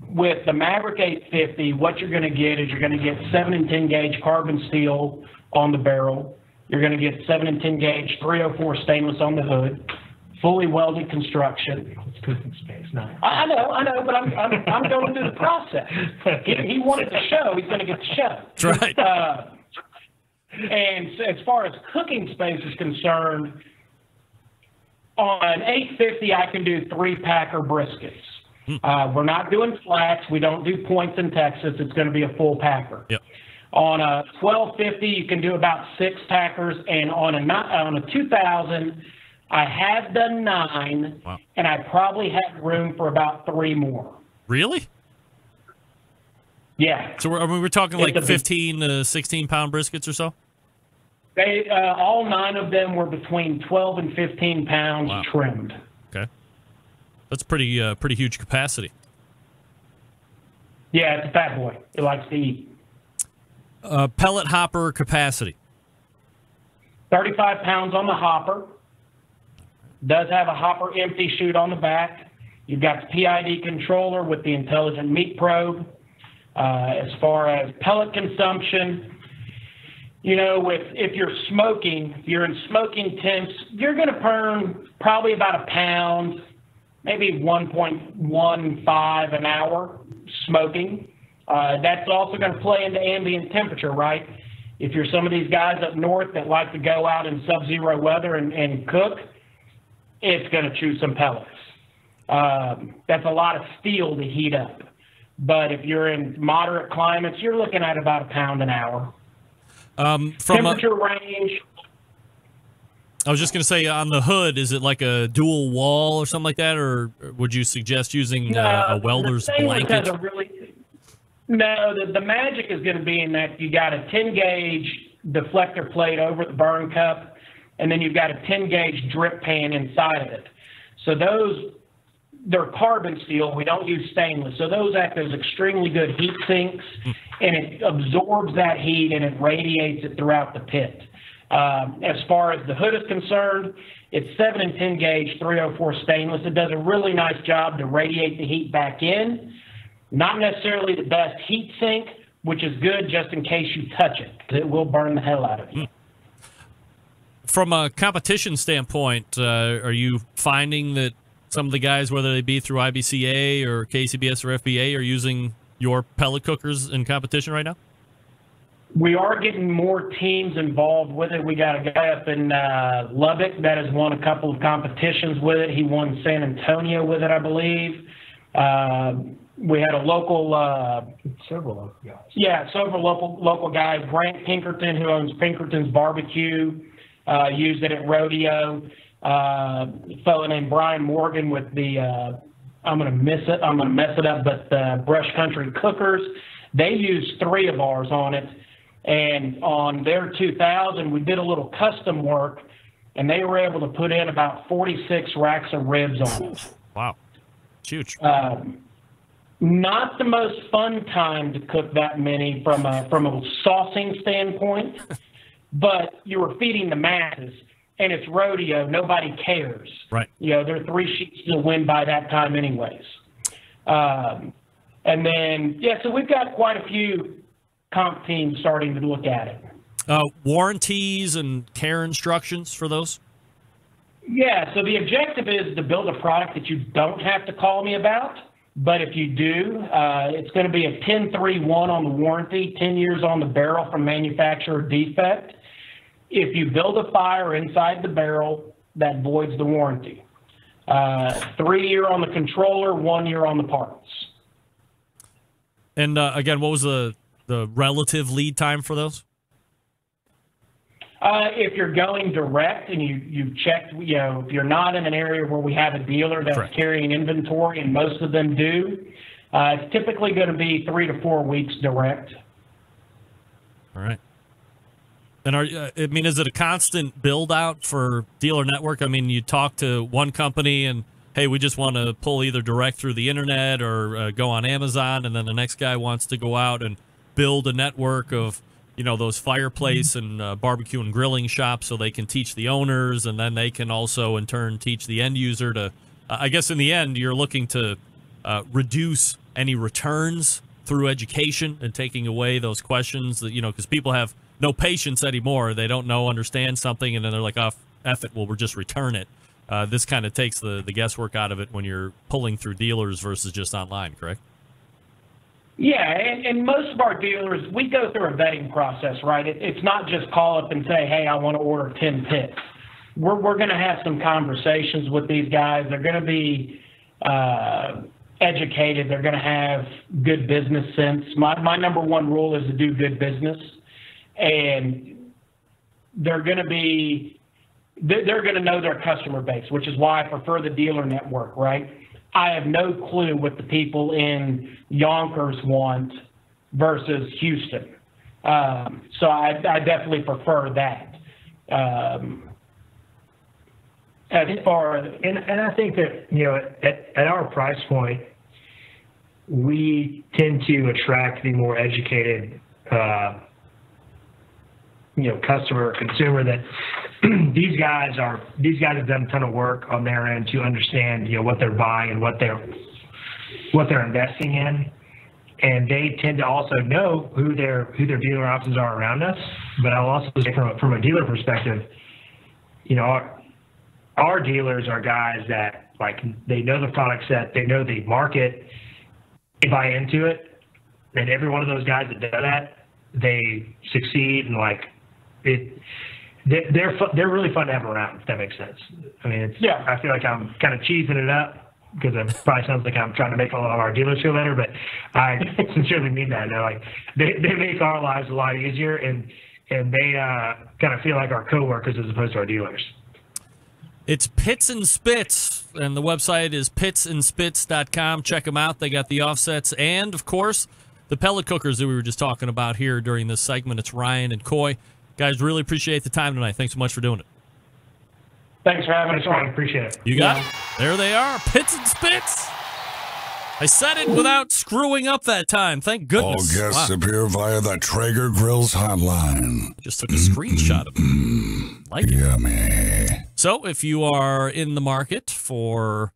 with the Maverick 850, what you're going to get is you're going to get 7 and 10 gauge carbon steel on the barrel. You're going to get 7 and 10 gauge 304 stainless on the hood, fully welded construction. It's cooking space, no. I know, but I'm going through the process. He wanted the show. He's going to get the show. That's right. And as far as cooking space is concerned, on 850, I can do 3-packer briskets. We're not doing flats. We don't do points in Texas. It's going to be a full packer. Yep. On a 1250, you can do about 6 packers, and on a 2000, I have done 9, wow, and I probably have room for about 3 more. Really? Yeah. So we're talking like 15 to 16-pound briskets or so? They all 9 of them were between 12 and 15 pounds trimmed. Okay. That's pretty huge capacity. Yeah, it's a fat boy. It likes to eat. Pellet hopper capacity. 35 pounds on the hopper. Does have a hopper empty chute on the back. You've got the PID controller with the intelligent meat probe. As far as pellet consumption, you know, if you're in smoking temps, you're going to burn probably about 1 pound, maybe 1.15 an hour smoking. That's also going to play into ambient temperature, right? If you're some of these guys up north that like to go out in sub-zero weather and cook, it's going to chew some pellets. That's a lot of steel to heat up. But if you're in moderate climates, you're looking at about 1 pound an hour. Temperature range. I was just going to say, on the hood, is it like a dual wall or something like that, or would you suggest using a welder's blanket? No, the magic is going to be in that you got a 10-gauge deflector plate over the burn cup, and then you've got a 10-gauge drip pan inside of it. So they're carbon steel. We don't use stainless. So those act as extremely good heat sinks, and it absorbs that heat and it radiates it throughout the pit. As far as the hood is concerned, it's 7 and 10 gauge 304 stainless. It does a really nice job to radiate the heat back in. Not necessarily the best heat sink, which is good just in case you touch it, because it will burn the hell out of you. From a competition standpoint, are you finding that some of the guys, whether they be through IBCA or KCBS or FBA, are using your pellet cookers in competition right now? We are getting more teams involved with it. We got a guy up in Lubbock that has won a couple of competitions with it. He won San Antonio with it, I believe. We had a local, several local guys. Yeah, several local guys. Grant Pinkerton, who owns Pinkerton's BBQ, used it at rodeo. A fellow named Brian Morgan with the I'm gonna mess it up, but Brush Country Cookers. They used 3 of ours on it, and on their 2000, we did a little custom work, and they were able to put in about 46 racks of ribs on it. Wow, it's huge. Not the most fun time to cook that many from a saucing standpoint, but you were feeding the masses, and it's rodeo. Nobody cares. Right. You know, there are 3 sheets to the wind by that time anyways. And then, so we've got quite a few comp teams starting to look at it. Warranties and care instructions for those? Yeah, so the objective is to build a product that you don't have to call me about. But if you do, it's going to be a 10-3-1 on the warranty, 10 years on the barrel from manufacturer defect. If you build a fire inside the barrel, that voids the warranty. 3-year on the controller, 1 year on the parts. And again, what was the relative lead time for those? If you're going direct and you've checked, if you're not in an area where we have a dealer that's Correct. carrying inventory, and most of them do, it's typically going to be 3 to 4 weeks direct. All right. And is it a constant build out for dealer network? I mean, you talk to one company and, hey, we just want to pull either direct through the internet or go on Amazon, and then the next guy wants to go out and build a network of, those fireplace and barbecue and grilling shops so they can teach the owners, and then they can also in turn teach the end user to. I guess in the end, you're looking to reduce any returns through education and taking away those questions that, because people have no patience anymore. They don't understand something, and then they're like, oh, F it, well, we'll just return it. This kind of takes the guesswork out of it when you're pulling through dealers versus just online, correct? Yeah, and most of our dealers, we go through a vetting process, right? It's not just call up and say, hey, I want to order 10 pits. We're going to have some conversations with these guys. They're going to be educated. They're going to have good business sense. My number one rule is to do good business. And they're going to know their customer base, which is why I prefer the dealer network, right? I have no clue what the people in Yonkers want versus Houston. So I definitely prefer that. As far as, and I think that, at our price point, we tend to attract the more educated, customer or consumer that these guys have done a ton of work on their end to understand, what they're buying and what they're investing in. And they tend to also know who their dealer options are around us. But I'll also say from a dealer perspective, our dealers are guys that, like, they know the product set, they know the market, they buy into it, and every one of those guys that do that, they succeed, and they're really fun to have around, if that makes sense. I mean, I feel like I'm kind of cheesing it up because it probably sounds like I'm trying to make all of our dealers feel better, but I sincerely mean that. They make our lives a lot easier, and they kind of feel like our coworkers as opposed to our dealers. It's Pits and Spits, and the website is pitsandspits.com. Check them out. They got the offsets and, of course, the pellet cookers that we were just talking about here during this segment. It's Ryan and Coy. Guys, really appreciate the time tonight. Thanks so much for doing it. Thanks for having us on. Appreciate it. You got it. There they are, Pits and Spits. I said it without screwing up that time. Thank goodness. All guests appear via the Traeger Grills hotline. Just took a screenshot of it. Like it. Yummy. So if you are in the market for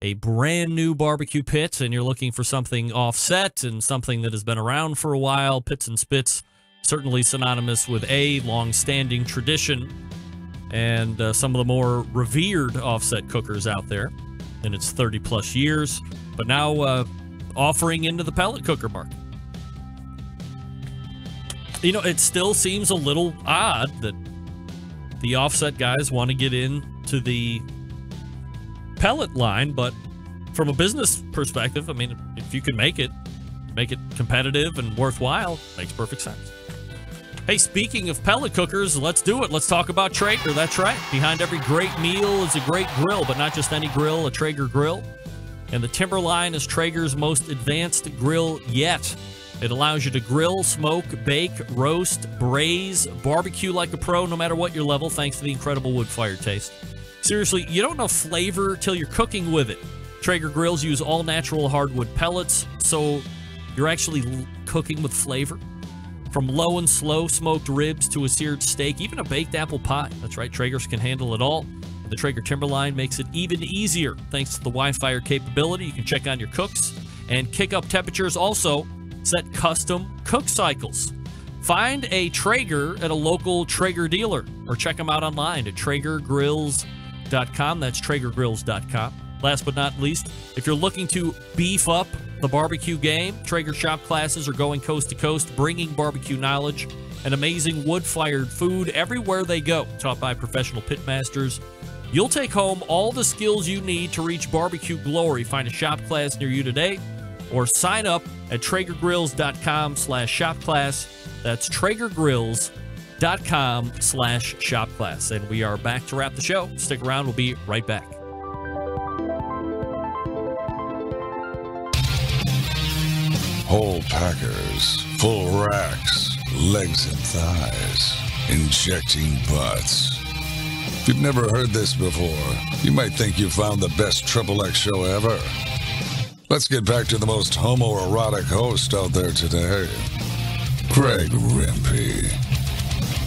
a brand new barbecue pit and you're looking for something offset and something that has been around for a while, Pits and Spits, certainly synonymous with a long-standing tradition and some of the more revered offset cookers out there in its 30-plus years, but now offering into the pellet cooker market. It still seems a little odd that the offset guys want to get into the pellet line, but from a business perspective, I mean, if you can make it competitive and worthwhile, makes perfect sense. Hey, speaking of pellet cookers, let's do it. Let's talk about Traeger. That's right. Behind every great meal is a great grill, but not just any grill, a Traeger grill. And the Timberline is Traeger's most advanced grill yet. It allows you to grill, smoke, bake, roast, braise, barbecue like a pro, no matter what your level, thanks to the incredible wood-fired taste. Seriously, you don't know flavor till you're cooking with it. Traeger grills use all-natural hardwood pellets, so you're actually cooking with flavor. From low and slow smoked ribs to a seared steak, even a baked apple pie. That's right, Traegers can handle it all. The Traeger Timberline makes it even easier thanks to the Wi-Fi capability. You can check on your cooks and kick up temperatures. Also, set custom cook cycles. Find a Traeger at a local Traeger dealer or check them out online at TraegerGrills.com. That's TraegerGrills.com. Last but not least, if you're looking to beef up the barbecue game, Traeger shop classes are going coast to coast, bringing barbecue knowledge and amazing wood-fired food everywhere they go, taught by professional pitmasters. You'll take home all the skills you need to reach barbecue glory. Find a shop class near you today or sign up at TraegerGrills.com/shopclass. That's TraegerGrills.com/shopclass. And we are back to wrap the show. Stick around. We'll be right back. Whole packers, full racks, legs and thighs. injecting butts. If you've never heard this before, you might think you found the best XXX show ever. Let's get back to the most homoerotic host out there today, Greg Rempe.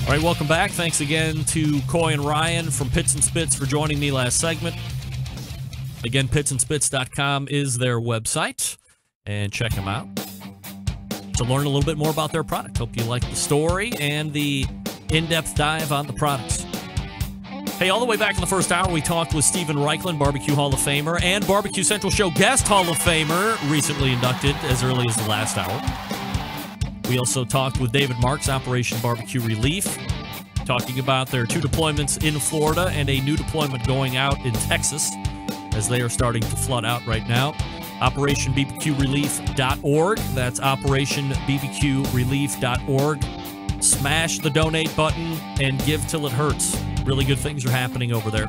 All right, welcome back. Thanks again to Coy and Ryan from Pits and Spits for joining me last segment. Again, pitsandspits.com is their website, and check them out to learn a little bit more about their product. Hope you like the story and the in-depth dive on the products. Hey, all the way back in the first hour, we talked with Steven Reichlin, Barbecue Hall of Famer, and Barbecue Central Show guest Hall of Famer, recently inducted as early as the last hour. We also talked with David Marks, Operation Barbecue Relief, talking about their 2 deployments in Florida and a new deployment going out in Texas as they are starting to flood out right now. OperationBBQRelief.org. That's OperationBBQRelief.org. Smash the donate button and give till it hurts. Really good things are happening over there.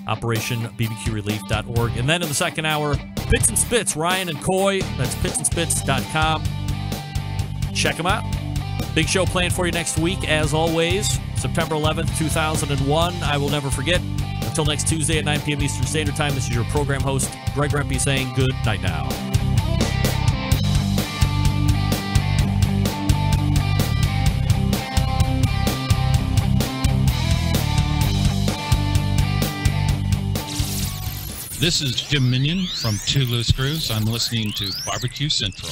OperationBBQRelief.org. And then in the second hour, Pits and Spits, Ryan and Coy. That's pitsandspits.com. Check them out. Big show planned for you next week, as always. September 11th, 2001. I will never forget. Until next Tuesday at 9 p.m. Eastern Standard Time, this is your program host, Greg Rempe, saying good night now. This is Jim Minion from Two Loose Screws. I'm listening to Barbecue Central.